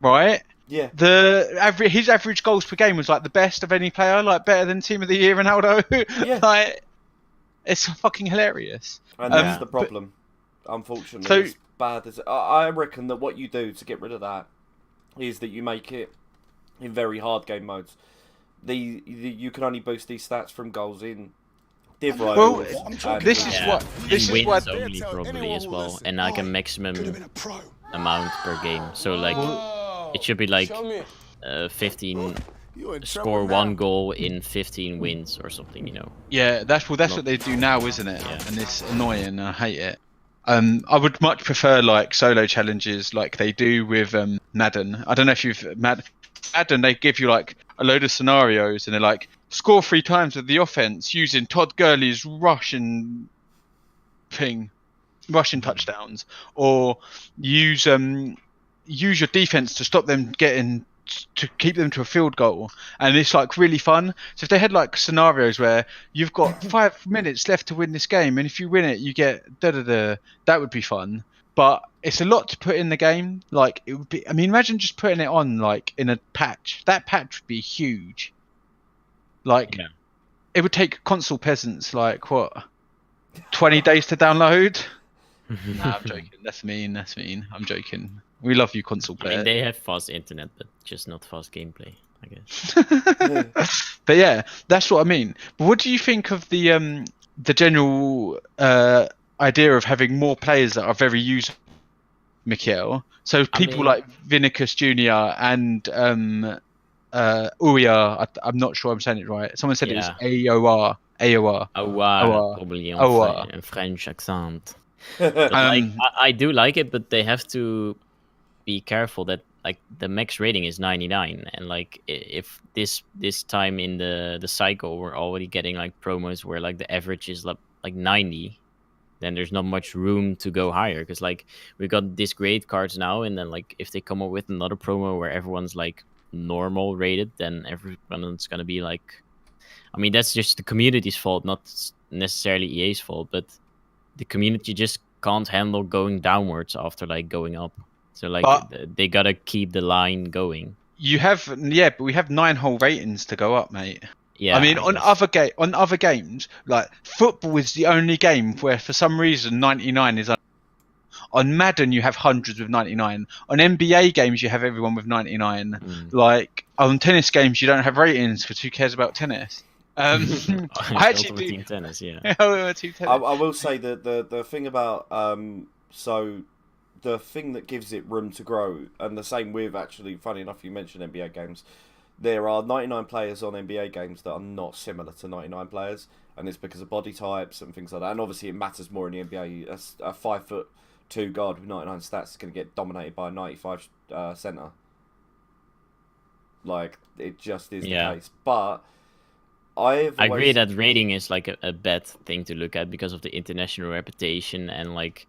right? Yeah. His average goals per game was the best of any player, better than Team of the Year Ronaldo. Yeah. It's fucking hilarious. And that's the problem. Unfortunately, it's bad as I reckon that what you do to get rid of that is that you make it in very hard game modes. You can only boost these stats from goals in Div Rivals. This is what only probably as well, and like a maximum amount per game. So like it should be like 15. Score 1 goal in 15 wins or something, you know. Yeah, that's what they do now, isn't it? Yeah. And it's annoying. I hate it. I would much prefer like solo challenges like they do with Madden. I don't know if you've Madden. They give you like a load of scenarios, and they're like score 3 times with the offense using Todd Gurley's Russian touchdowns, or use your defense to stop them getting. To keep them to a field goal, and it's like really fun. So if they had like scenarios where you've got 5 minutes left to win this game, and if you win it you get that would be fun. But it's a lot to put in the game. Like it would be, I mean, imagine just putting it on like in a patch. That patch would be huge. Like it would take console peasants like what 20 days to download. Nah, I'm joking. That's mean. I'm joking. We love you, console player. I mean, they have fast internet, but just not fast gameplay, I guess. But yeah, that's what I mean. But what do you think of the general idea of having more players that are very usable, Michiel? So people like Vinicius Jr. and Uya, I'm not sure I'm saying it right. Someone said it was AOR. Probably in French accent. But, like, I do like it, but they have to be careful that like the max rating is 99, and like if this time in the cycle we're already getting like promos where like the average is like 90, then there's not much room to go higher, because like we got these great cards now, and then like if they come up with another promo where everyone's like normal rated, then everyone's gonna be like, I mean, that's just the community's fault, not necessarily EA's fault, but the community just can't handle going downwards after like going up. So like they gotta keep the line going. But we have 9 whole ratings to go up, mate. Yeah. I mean, on other games, like football is the only game where for some reason 99 is. On Madden you have hundreds with 99. On NBA games you have everyone with 99. Like on tennis games you don't have ratings because who cares about tennis? I actually do. Team tennis, yeah. Team tennis. I will say that the thing about so the thing that gives it room to grow, and the same with actually, funny enough, you mentioned NBA games. There are 99 players on NBA games that are not similar to 99 players, and it's because of body types and things like that. And obviously, it matters more in the NBA. A 5'2" guard with 99 stats is going to get dominated by a 95 center. Like it just is the case, but. I agree that rating is like a bad thing to look at because of the international reputation, and like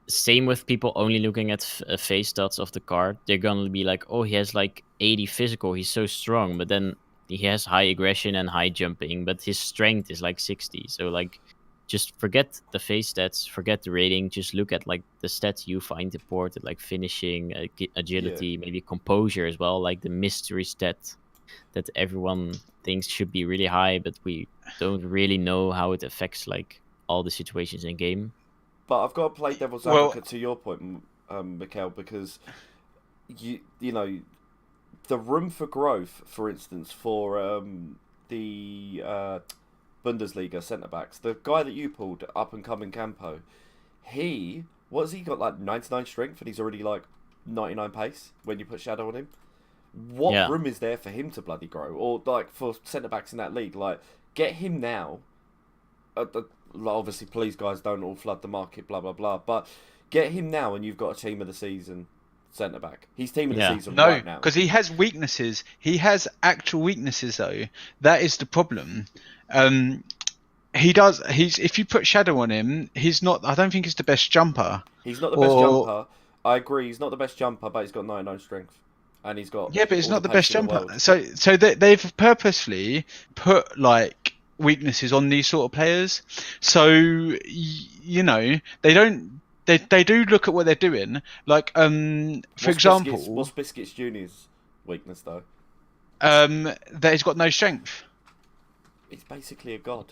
same with people only looking at face stats of the card. They're gonna be like, oh, he has like 80 physical, he's so strong, but then he has high aggression and high jumping, but his strength is like 60. So like just forget the face stats, forget the rating, just look at like the stats you find important, like finishing, agility, maybe composure as well, like the mystery stat that everyone thinks should be really high, but we don't really know how it affects like all the situations in game. But I've got to play devil's advocate to your point, Michiel, because you know the room for growth, for instance, for the Bundesliga centre backs, the guy that you pulled, up and coming Campo, he got like 99 strength, and he's already like 99 pace when you put shadow on him. What room is there for him to bloody grow? Or like for centre backs in that league, like get him now. Obviously, please guys, don't all flood the market, blah blah blah. But get him now, and you've got a team of the season centre back. He's team of the season right now. No, because he has weaknesses. He has actual weaknesses, though. That is the problem. He does. If you put shadow on him, he's not. I don't think he's the best jumper. He's not the best jumper. I agree. He's not the best jumper, but he's got 99 strength. And he's got but he's not the best jumper. So they've purposely put like weaknesses on these sort of players. So you know they don't. They do look at what they're doing. Like for example, what's Biscuits Junior's weakness though? That he's got no strength. He's basically a god.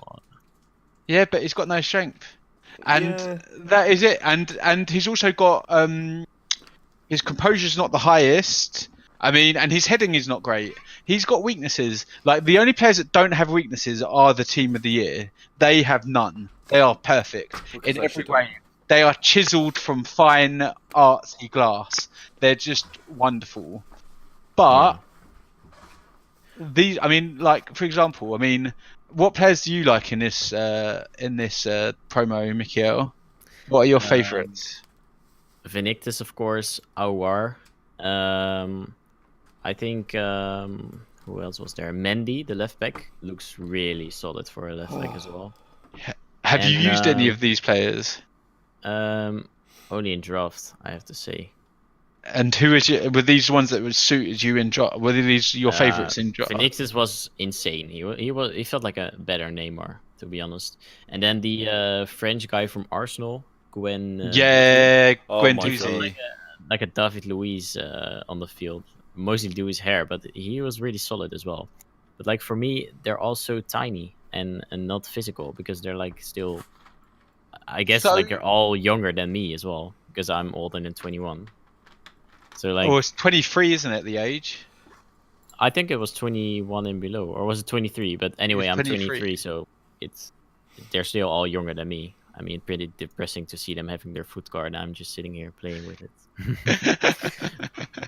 Yeah, but he's got no strength. and Yeah. that is it. And he's also got his composure's not the highest. I mean, and his heading is not great. He's got weaknesses. Like, the only players that don't have weaknesses are the team of the year. They have none. They are perfect Because in they every shouldn't. way. They are chiseled from fine artsy glass. They're just wonderful. But these, I mean, like, for example, I mean, what players do you like in this promo, Michiel? What are your favourites? Vindictus, of course. Aouar. I think who else was there? Mendy, the left back, looks really solid for a left back as well. Have you And, used any of these players? Only in draft, I have to say. And were these ones that would suited you in draft? Were these your favourites in draft? Vindictus was insane. He felt like a better Neymar, to be honest. And then the French guy from Arsenal, Gwen. Gwen my Doozy. Like a David Luiz on the field. Mostly do his hair, but he was really solid as well. But like for me, they're also tiny and not physical because they're like still. I guess like they're all younger than me as well because I'm older than 21. So like, it's 23, isn't it? The age. I think it was 21 and below, or was it 23? But anyway, I'm 23. 23, so they're still all younger than me. I mean, pretty depressing to see them having their foot guard, and I'm just sitting here playing with it.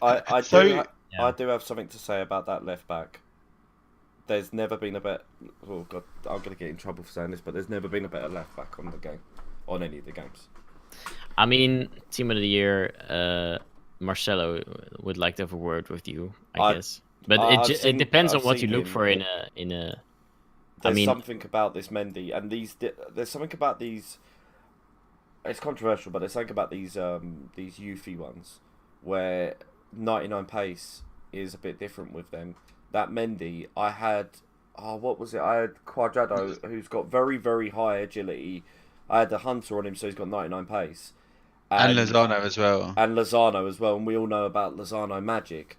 I do have something to say about that left back. There's never been a better. Oh God, I'm gonna get in trouble for saying this, but there's never been a better left back on any of the games. I mean, team of the year, Marcelo would like to have a word with you, I guess. But it depends on what you look for in a. There's something about this Mendy and there's something about these. It's controversial, but there's something about these youthy ones where 99 pace is a bit different with them. That Mendy, I had what was it? I had Quadrado, who's got very, very high agility. I had the Hunter on him, so he's got 99 pace. And Lozano as well. And we all know about Lozano magic.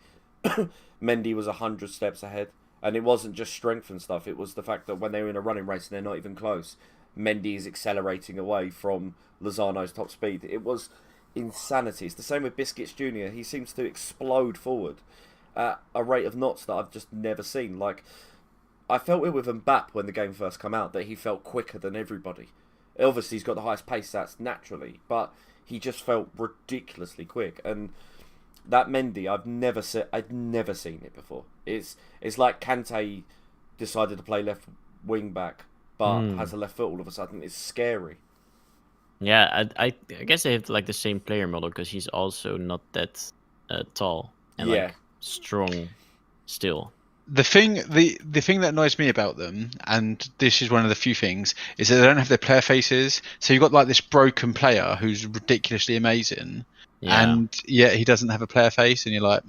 Mendy was 100 steps ahead. And it wasn't just strength and stuff, it was the fact that when they were in a running race and they're not even close, Mendy is accelerating away from Lozano's top speed. It was insanity. It's the same with Biscuits Jr. He seems to explode forward at a rate of knots that I've just never seen. Like, I felt it with Mbappe when the game first came out, that he felt quicker than everybody. Obviously, he's got the highest pace stats naturally, but he just felt ridiculously quick. And that Mendy, I'd never seen it before. It's like Kante decided to play left wing back, but has a left foot all of a sudden. It's scary. Yeah, I guess they have like the same player model because he's also not that tall and like strong still. The thing that annoys me about them, and this is one of the few things, is that they don't have their player faces. So you've got like this broken player who's ridiculously amazing, and yet he doesn't have a player face, and you're like,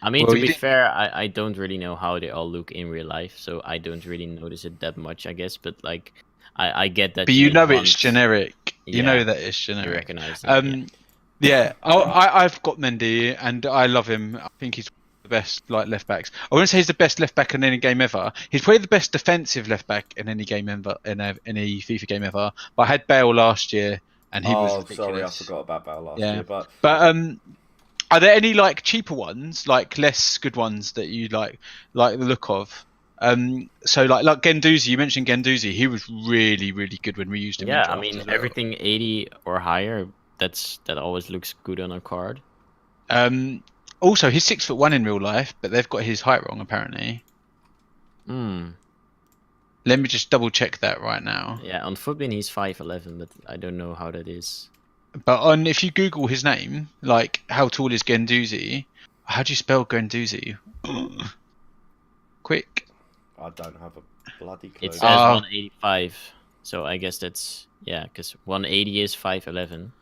I mean, to be fair, I don't really know how they all look in real life, so I don't really notice it that much, I guess. But like, I get that. But you know it's generic. You know that it's generic. You recognize it, I've got Mendy, and I love him. I think he's the best left backs. I wouldn't say he's the best left back in any game ever. He's probably the best defensive left back in any game ever, in any FIFA game ever. But I had Bale last year, and he was ridiculous. Sorry, I forgot about Bale last year. But are there any like cheaper ones, like less good ones that you like the look of? So like Guendouzi, you mentioned Guendouzi. He was really, really good when we used him. Yeah, I mean everything 80 or higher. That always looks good on a card. Also, he's 6'1" in real life, but they've got his height wrong apparently. Let me just double check that right now. Yeah, on Footbin he's 5'11", but I don't know how that is. But if you Google his name, like how tall is Guendouzi? How do you spell Guendouzi? Quick. I don't have a bloody clue. It says 185, so I guess that's because 180 is 5'11".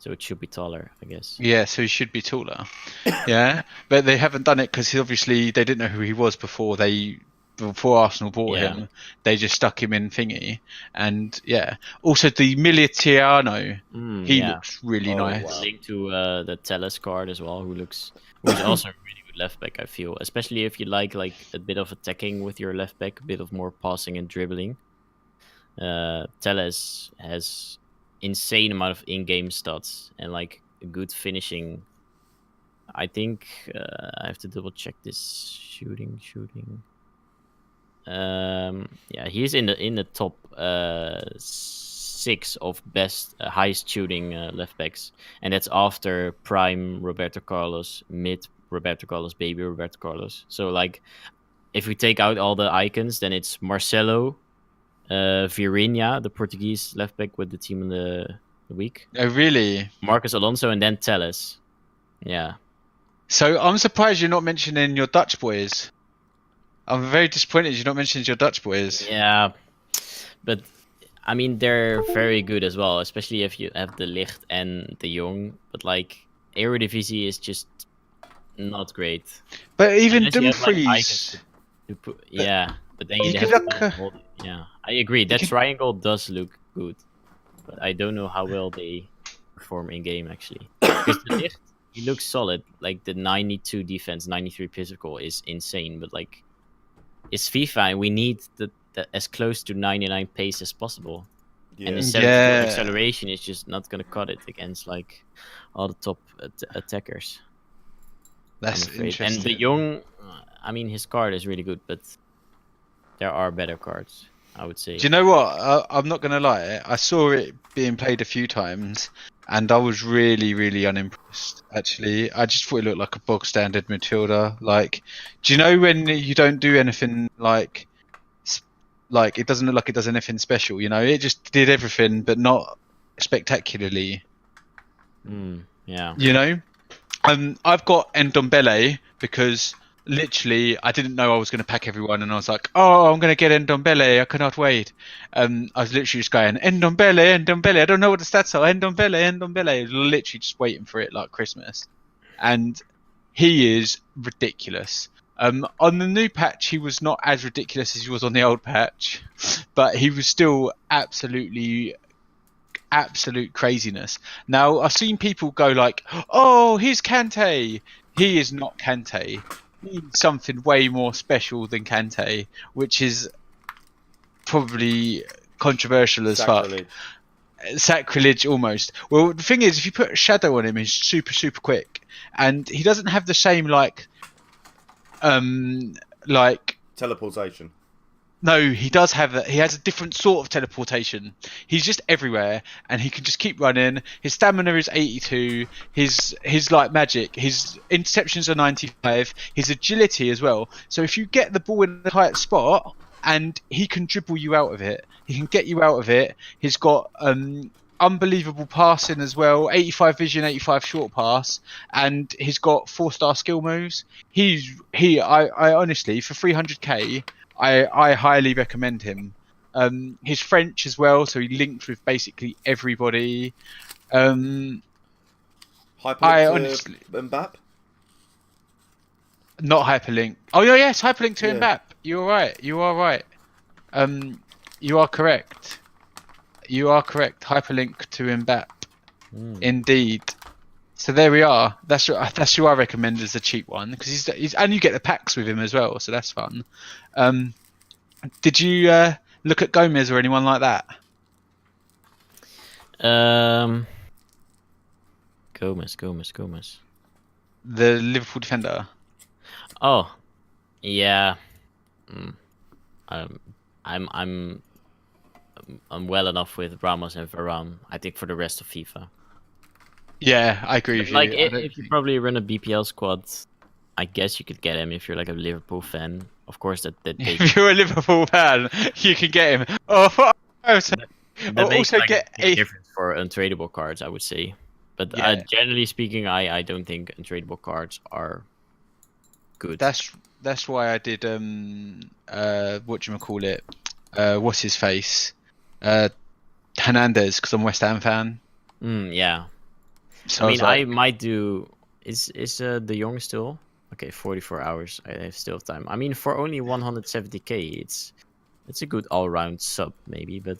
So it should be taller, I guess. Yeah, so he should be taller. Yeah, but they haven't done it because obviously they didn't know who he was before Arsenal bought him. They just stuck him in thingy, and also the Militiano, he looks really nice. Wow. Linked to the Telles card as well, who's also a really good left back. I feel, especially if you like a bit of attacking with your left back, a bit of more passing and dribbling. Telles has insane amount of in-game stats and like a good finishing. I think I have to double check this shooting. Yeah, he's in the top 6 of best highest shooting left backs, and that's after prime Roberto Carlos, mid Roberto Carlos, baby Roberto Carlos. So like, if we take out all the icons, then it's Marcelo, Vieirinha, the Portuguese left back with the team in the week, Oh, really? Marcos Alonso, and then Telles. Yeah. So I'm surprised you're not mentioning your Dutch boys. I'm very disappointed you're not mentioning your Dutch boys. Yeah, but I mean they're very good as well, especially if you have the Ligt and the Jong. But like Eredivisie is just not great. But even Unless you have, like, Dumfries. yeah, but then you you could have look, to hold it. Yeah, I agree. That could- triangle does look good, but I don't know how well they perform in game actually. Because the Ligt, he looks solid. Like the 92 defense, 93 physical is insane. But like, it's FIFA, and we need the as close to 99 pace as possible. Yeah. And the 72 Yeah. acceleration is just not gonna cut it against like all the top attackers. That's I'm afraid. interesting. And the Young, I mean, his card is really good, but there are better cards, I would say. Do you know what? I'm not going to lie. I saw it being played a few times, and I was really, really unimpressed. Actually, I just thought it looked like a bog standard midfielder. Like, do you know when you don't do anything like it doesn't look like it does anything special? You know, it just did everything, but not spectacularly. Yeah. You know, I've got Ndombele because literally I didn't know I was going to pack everyone, and I was like, oh, I'm going to get Ndombele. I cannot wait. I was literally just going Ndombele. I don't know what the stats are. Ndombele. Literally just waiting for it like Christmas, and he is ridiculous. On the new patch, he was not as ridiculous as he was on the old patch, but he was still absolute craziness. Now, I've seen people go like, oh, he's Kante. He is not Kante. He's something way more special than Kante, which is probably controversial as fuck. Sacrilege almost. Well, the thing is, if you put a shadow on him, he's super quick, and he doesn't have the same like teleportation. No, he does have that. He has a different sort of teleportation. He's just everywhere, and he can just keep running. His stamina is 82. His like magic. His interceptions are 95. His agility as well. So if you get the ball in the tight spot, and he can dribble you out of it, he can get you out of it. He's got unbelievable passing as well. 85 vision, 85 short pass, and he's got 4-star skill moves. I honestly, for 300k. I highly recommend him. He's French as well, so he linked with basically everybody. Hyperlink honestly, Mbappe? Not hyperlink. Oh yeah, yes, hyperlink to Yeah. Mbappe. You are right. You are right. You are correct. You are correct. Hyperlink to Mbappe. Indeed. So there we are. That's who I recommend as a cheap one, because he's and you get the packs with him as well, so that's fun. Did you look at Gomez or anyone like that? Gomez. The Liverpool defender. Oh, yeah. I'm well enough with Ramos and Varane, I think, for the rest of FIFA. Yeah, I agree with Like, you. if you probably run a BPL squad, I guess you could get him if you're like a Liverpool fan. Of course, that If you're a Liverpool fan, you can get him. Oh, that makes also like get a big difference for untradeable cards, I would say. But Yeah. generally speaking, I don't think untradeable cards are good. That's why I did whatchamacallit, what's his face, Hernandez, because I'm a West Ham fan. Yeah. So I mean, like, I might do. Is De Jong still? Okay, 44 hours. I have still time. I mean, for only 170k, it's a good all-round sub maybe, but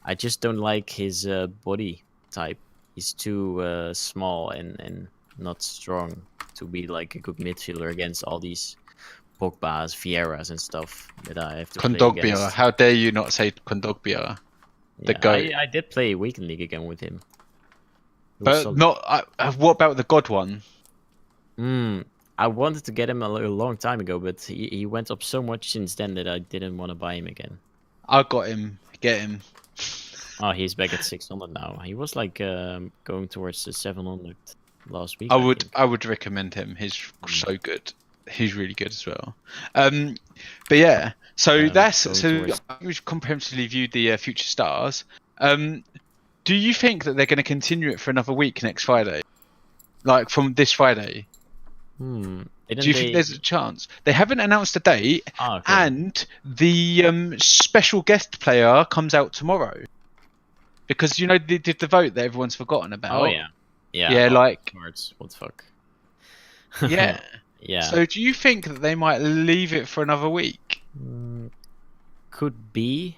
I just don't like his body type. He's too small and not strong to be like a good midfielder against all these Pogba's, Vieiras and stuff that I have to play Kondogbia. against. How dare you not say Kondogbia? The Yeah, goat. I did play Weekend League again with him. It was But solid. not. What about the God one? I wanted to get him a long time ago, but he went up so much since then that I didn't want to buy him again. I got him. Get him. Oh, he's back at 600 now. He was like going towards the 700 last week. I think. would recommend him. He's so good. He's really good as well. But yeah, so we've comprehensively viewed the future stars. Do you think that they're going to continue it for another week next Friday, like from this Friday? Do you think there's a chance? They haven't announced a date, and the special guest player comes out tomorrow. Because they did the vote that everyone's forgotten about. Oh yeah, yeah, like cards. What the fuck? Yeah. Yeah. So do you think that they might leave it for another week? Could be,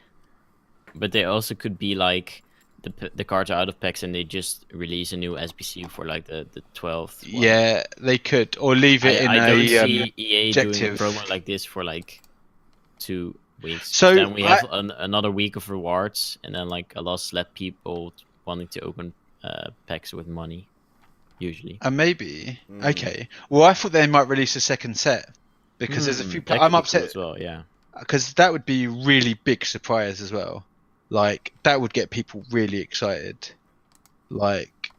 but they also could be like the cards are out of packs and they just release a new SBC for like the 12th one. Yeah, they could, or leave it in I a don't see EA objective. doing a promo like this for like 2 weeks. So then we have another week of rewards, and then like a lot less people wanting to open packs with money, usually. Maybe. Okay. Well, I thought they might release a second set because there's a few. I'm upset as well. Yeah. Because that would be a really big surprise as well. Like that would get people really excited. Like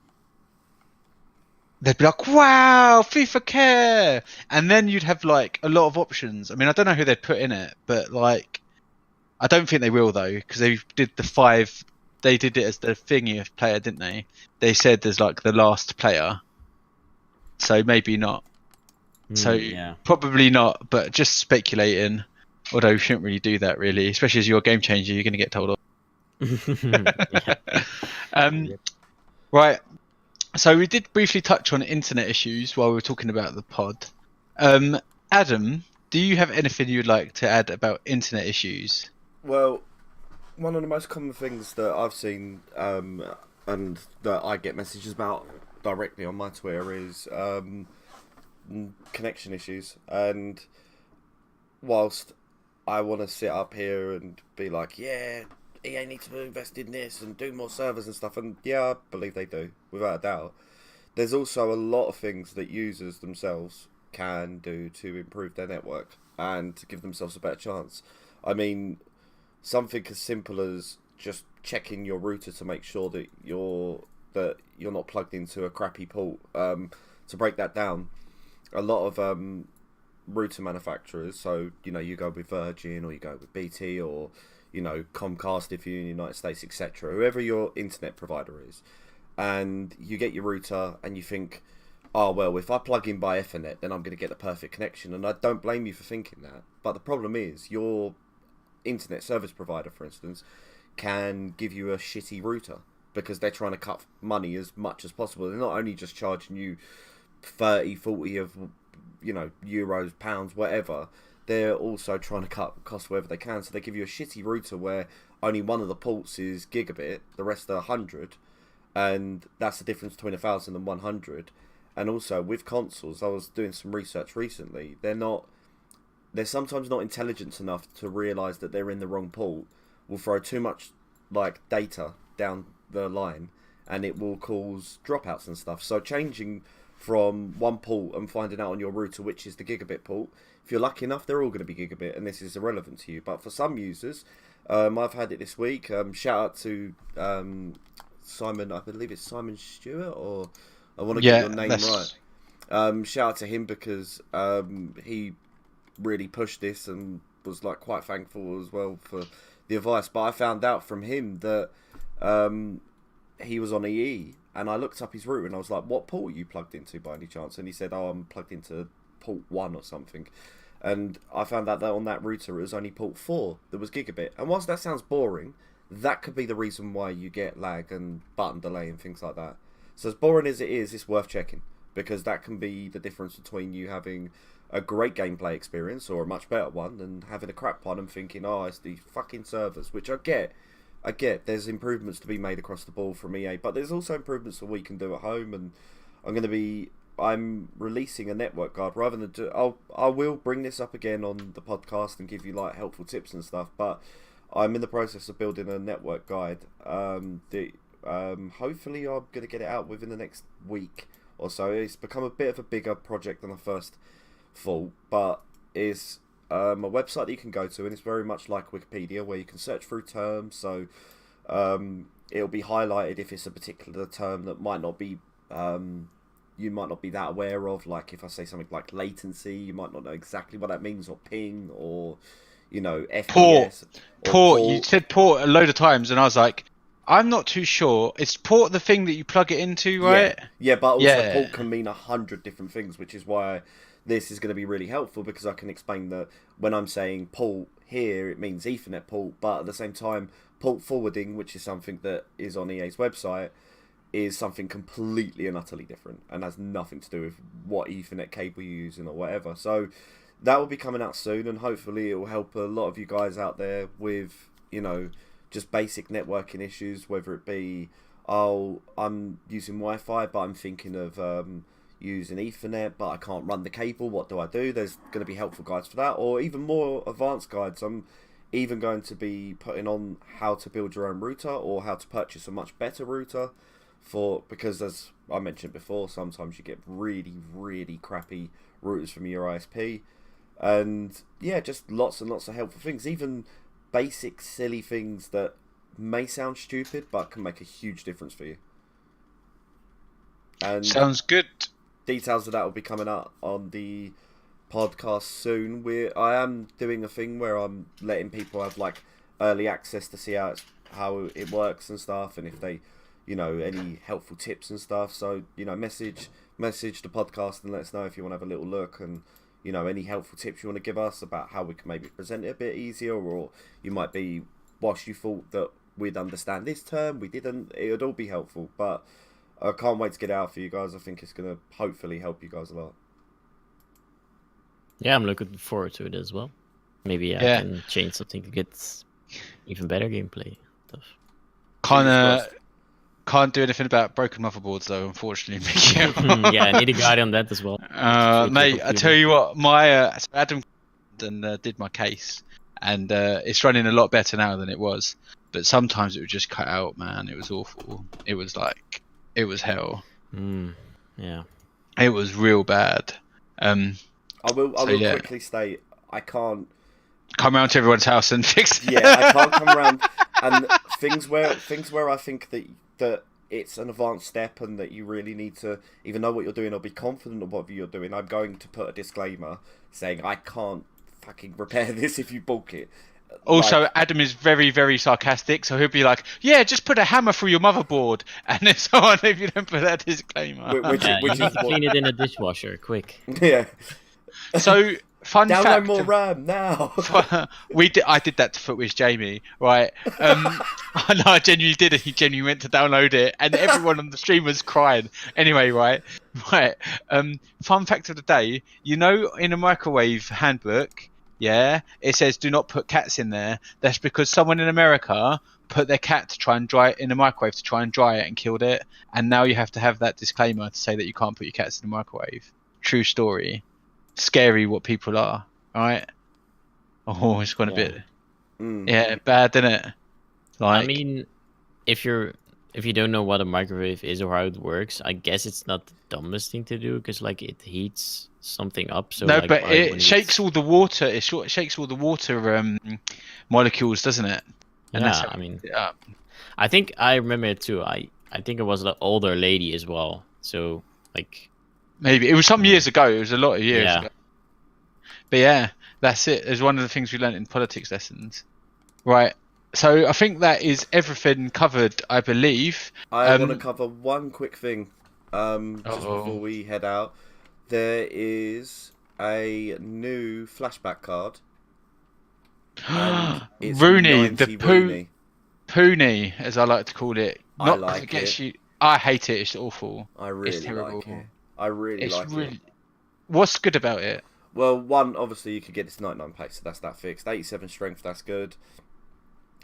they'd be like, "Wow, FIFA Care!" And then you'd have like a lot of options. I mean, I don't know who they'd put in it, but like, I don't think they will though, because they did the 5. They did it as the thingy of player, didn't they? They said there's like the last player, so maybe not. So probably not, but just speculating. Although you shouldn't really do that, really, especially as you're a game changer, you're going to get told off. Right. So we did briefly touch on internet issues while we were talking about the pod. Adam, do you have anything you'd like to add about internet issues? Well, one of the most common things that I've seen and that I get messages about directly on my Twitter is connection issues. And whilst I want to sit up here and be like, yeah, EA needs to invest in this and do more servers and stuff, and yeah, I believe they do, without a doubt. There's also a lot of things that users themselves can do to improve their network and to give themselves a better chance. I mean, something as simple as just checking your router to make sure that you're not plugged into a crappy port. To break that down, a lot of router manufacturers, so you go with Virgin or you go with BT or Comcast if you're in the United States, etc., whoever your internet provider is, and you get your router and you think, oh well, if I plug in by Ethernet then I'm going to get the perfect connection, and I don't blame you for thinking that, but the problem is your internet service provider, for instance, can give you a shitty router because they're trying to cut money as much as possible. They're not only just charging you 30, 40 of euros, pounds, whatever, they're also trying to cut costs wherever they can. So they give you a shitty router where only one of the ports is gigabit, the rest are 100, and that's the difference between 1,000 and 100. And also with consoles, I was doing some research recently, they're sometimes not intelligent enough to realise that they're in the wrong port, will throw too much data down the line and it will cause dropouts and stuff. So changing from one port and finding out on your router which is the gigabit port, if you're lucky enough, they're all going to be gigabit and this is irrelevant to you. But for some users, I've had it this week, shout out to Simon, I believe it's Simon Stewart, or I want to get your name right. Shout out to him because he really pushed this and was quite thankful as well for the advice. But I found out from him that he was on EE, and I looked up his router and I was like, what port are you plugged into by any chance? And he said, oh, I'm plugged into port 1 or something. And I found out that on that router it was only port 4 that was gigabit. And whilst that sounds boring, that could be the reason why you get lag and button delay and things like that. So as boring as it is, it's worth checking, because that can be the difference between you having a great gameplay experience or a much better one and having a crap one and thinking, oh, it's the fucking servers, which I get there's improvements to be made across the board from EA, but there's also improvements that we can do at home, and I'm going to be I'm releasing a network guide rather than I will bring this up again on the podcast and give you like helpful tips and stuff. But I'm in the process of building a network guide. Hopefully I'm gonna get it out within the next week or so. It's become a bit of a bigger project than I first thought, but it's a website that you can go to, and it's very much like Wikipedia, where you can search through terms. So it'll be highlighted if it's a particular term that might not be you might not be that aware of. Like if I say something like latency, you might not know exactly what that means, or ping, or FPS. Port. You said port a load of times, and I was like, I'm not too sure. Is port the thing that you plug it into, right? Yeah, but also port can mean 100 different things, which is why this is going to be really helpful, because I can explain that when I'm saying port here, it means Ethernet port, but at the same time, port forwarding, which is something that is on EA's website, is something completely and utterly different and has nothing to do with what Ethernet cable you're using or whatever. So that will be coming out soon, and hopefully it will help a lot of you guys out there with, just basic networking issues, whether it be, I'm using Wi-Fi, but I'm thinking of using Ethernet, but I can't run the cable. What do I do? There's going to be helpful guides for that, or even more advanced guides. I'm even going to be putting on how to build your own router, or how to purchase a much better router, because as I mentioned before, sometimes you get really, really crappy routers from your ISP, and yeah, just lots and lots of helpful things, even basic silly things that may sound stupid but can make a huge difference for you. And sounds good. Details of that will be coming out on the podcast soon. I am doing a thing where I'm letting people have like early access to see how it works and stuff, and if they, any helpful tips and stuff. So message the podcast and let us know if you want to have a little look, and any helpful tips you want to give us about how we can maybe present it a bit easier, or you might be, whilst you thought that we'd understand this term, we didn't. It would all be helpful, but I can't wait to get it out for you guys. I think it's going to hopefully help you guys a lot. Yeah, I'm looking forward to it as well. Maybe I can change something to get even better gameplay stuff. Can't do anything about broken motherboards though, unfortunately, Michiel. Yeah, I need a guide on that as well. Mate, I tell you what, my so Adam did my case, and it's running a lot better now than it was. But sometimes it would just cut out, man. It was awful. It was hell. Yeah. It was real bad. I will quickly state, I can't come around to everyone's house and fix it. Yeah, I can't come around, and things where I think that it's an advanced step and that you really need to even know what you're doing or be confident of what you're doing, I'm going to put a disclaimer saying I can't fucking repair this if you bulk it. Also, Adam is very, very sarcastic, so he'll be like, "Yeah, just put a hammer through your motherboard," and it's so on if you don't put that disclaimer. Which is to clean it in a dishwasher, quick. Yeah. So, fun download fact. more RAM now. I did that to FUT with Jamie, right? I genuinely did it. He genuinely went to download it, and everyone on the stream was crying. Anyway, right. Fun fact of the day: in a microwave handbook. Yeah, it says do not put cats in there. That's because someone in America put their cat to try and dry it in the microwave to try and dry it and killed it. And now you have to have that disclaimer to say that you can't put your cats in the microwave. True story. Scary what people are, right? Oh, it's gone a bit. Yeah, bad, isn't it? I mean, if you don't know what a microwave is or how it works, I guess it's not the dumbest thing to do, because it heats something up. So no, but it shakes all the water. It shakes all the water molecules, doesn't it? And I think I remember it too. I think it was an older lady as well. So maybe it was some years ago. It was a lot of years ago. But yeah, that's it. It's one of the things we learned in politics lessons, right? So I think that is everything covered, I believe. I want to cover one quick thing just before we head out. There is a new flashback card. Rooney, the Pooney, as I like to call it. I like it. I hate it. It's awful. I really like it. I really like it. What's good about it? Well, one, obviously you could get this 99 pace, so that's that fixed. 87 strength, that's good.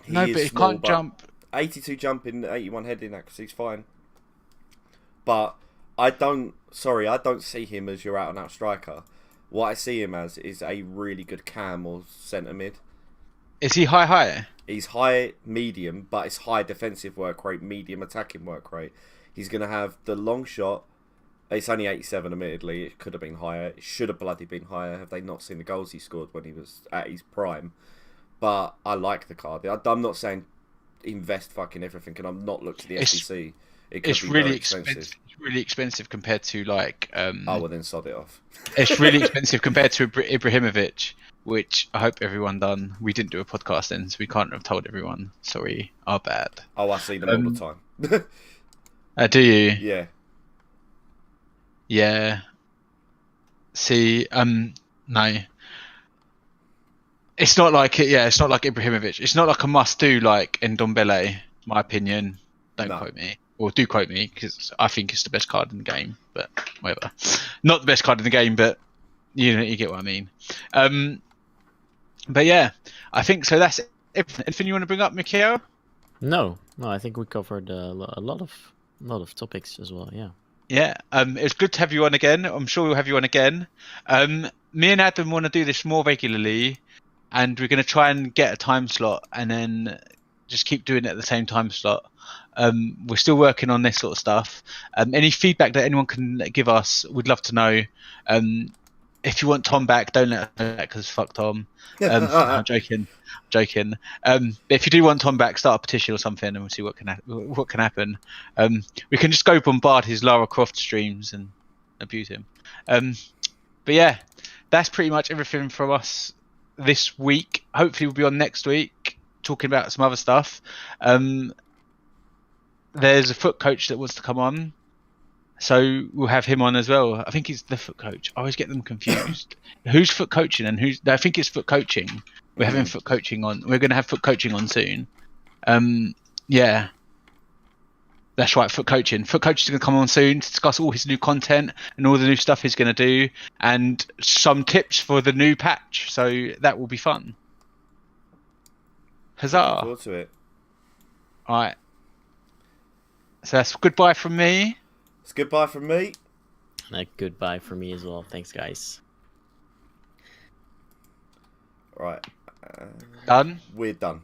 But he can't jump. 82 jumping, 81 heading accuracy is fine. But I don't see him as your out-and-out striker. What I see him as is a really good cam or centre mid. Is he high? He's high medium, but it's high defensive work rate, medium attacking work rate. He's going to have the long shot. It's only 87, admittedly. It could have been higher. It should have bloody been higher. Have they not seen the goals he scored when he was at his prime? But I like the card. I'm not saying invest fucking everything, and I'm not looked at the FTC. It's really expensive. It's really expensive compared to like. Oh, well then sod it off. It's really expensive compared to Ibrahimovic, which I hope everyone done. We didn't do a podcast then, so we can't have told everyone. Sorry, our bad. Oh, I see them all the time. Do you? Yeah. Yeah. See, no. It's not like it. Yeah, it's not like Ibrahimovic. It's not like a must-do like Ndombele. My opinion. Don't quote me, or do quote me, because I think it's the best card in the game. But whatever. Not the best card in the game, but you get what I mean. But yeah, I think so. That's everything. Anything you want to bring up, Michiel? No, I think we covered a lot of topics as well. Yeah. Yeah, it's good to have you on again. I'm sure we'll have you on again. Me and Adam want to do this more regularly, and we're going to try and get a time slot, and then just keep doing it at the same time slot. We're still working on this sort of stuff. Any feedback that anyone can give us, we'd love to know. If you want Tom back, don't let us know that because fuck Tom. I'm joking. But if you do want Tom back, start a petition or something, and we'll see what can happen. We can just go bombard his Lara Croft streams and abuse him. But yeah, that's pretty much everything from us this week. Hopefully, we'll be on next week talking about some other stuff. There's a FUT coach that wants to come on. So we'll have him on as well. I think he's the FUT coach. I always get them confused. Who's FUT coaching and who's? I think it's FUT coaching. We're having FUT coaching on. We're going to have FUT coaching on soon. Yeah, that's right. FUT coaching. FUT coaching is going to come on soon to discuss all his new content and all the new stuff he's going to do, and some tips for the new patch. So that will be fun. Huzzah! Looking forward to it. All right. So that's goodbye from me. It's goodbye from me. And goodbye from me as well. Thanks, guys. Right. Done? We're done.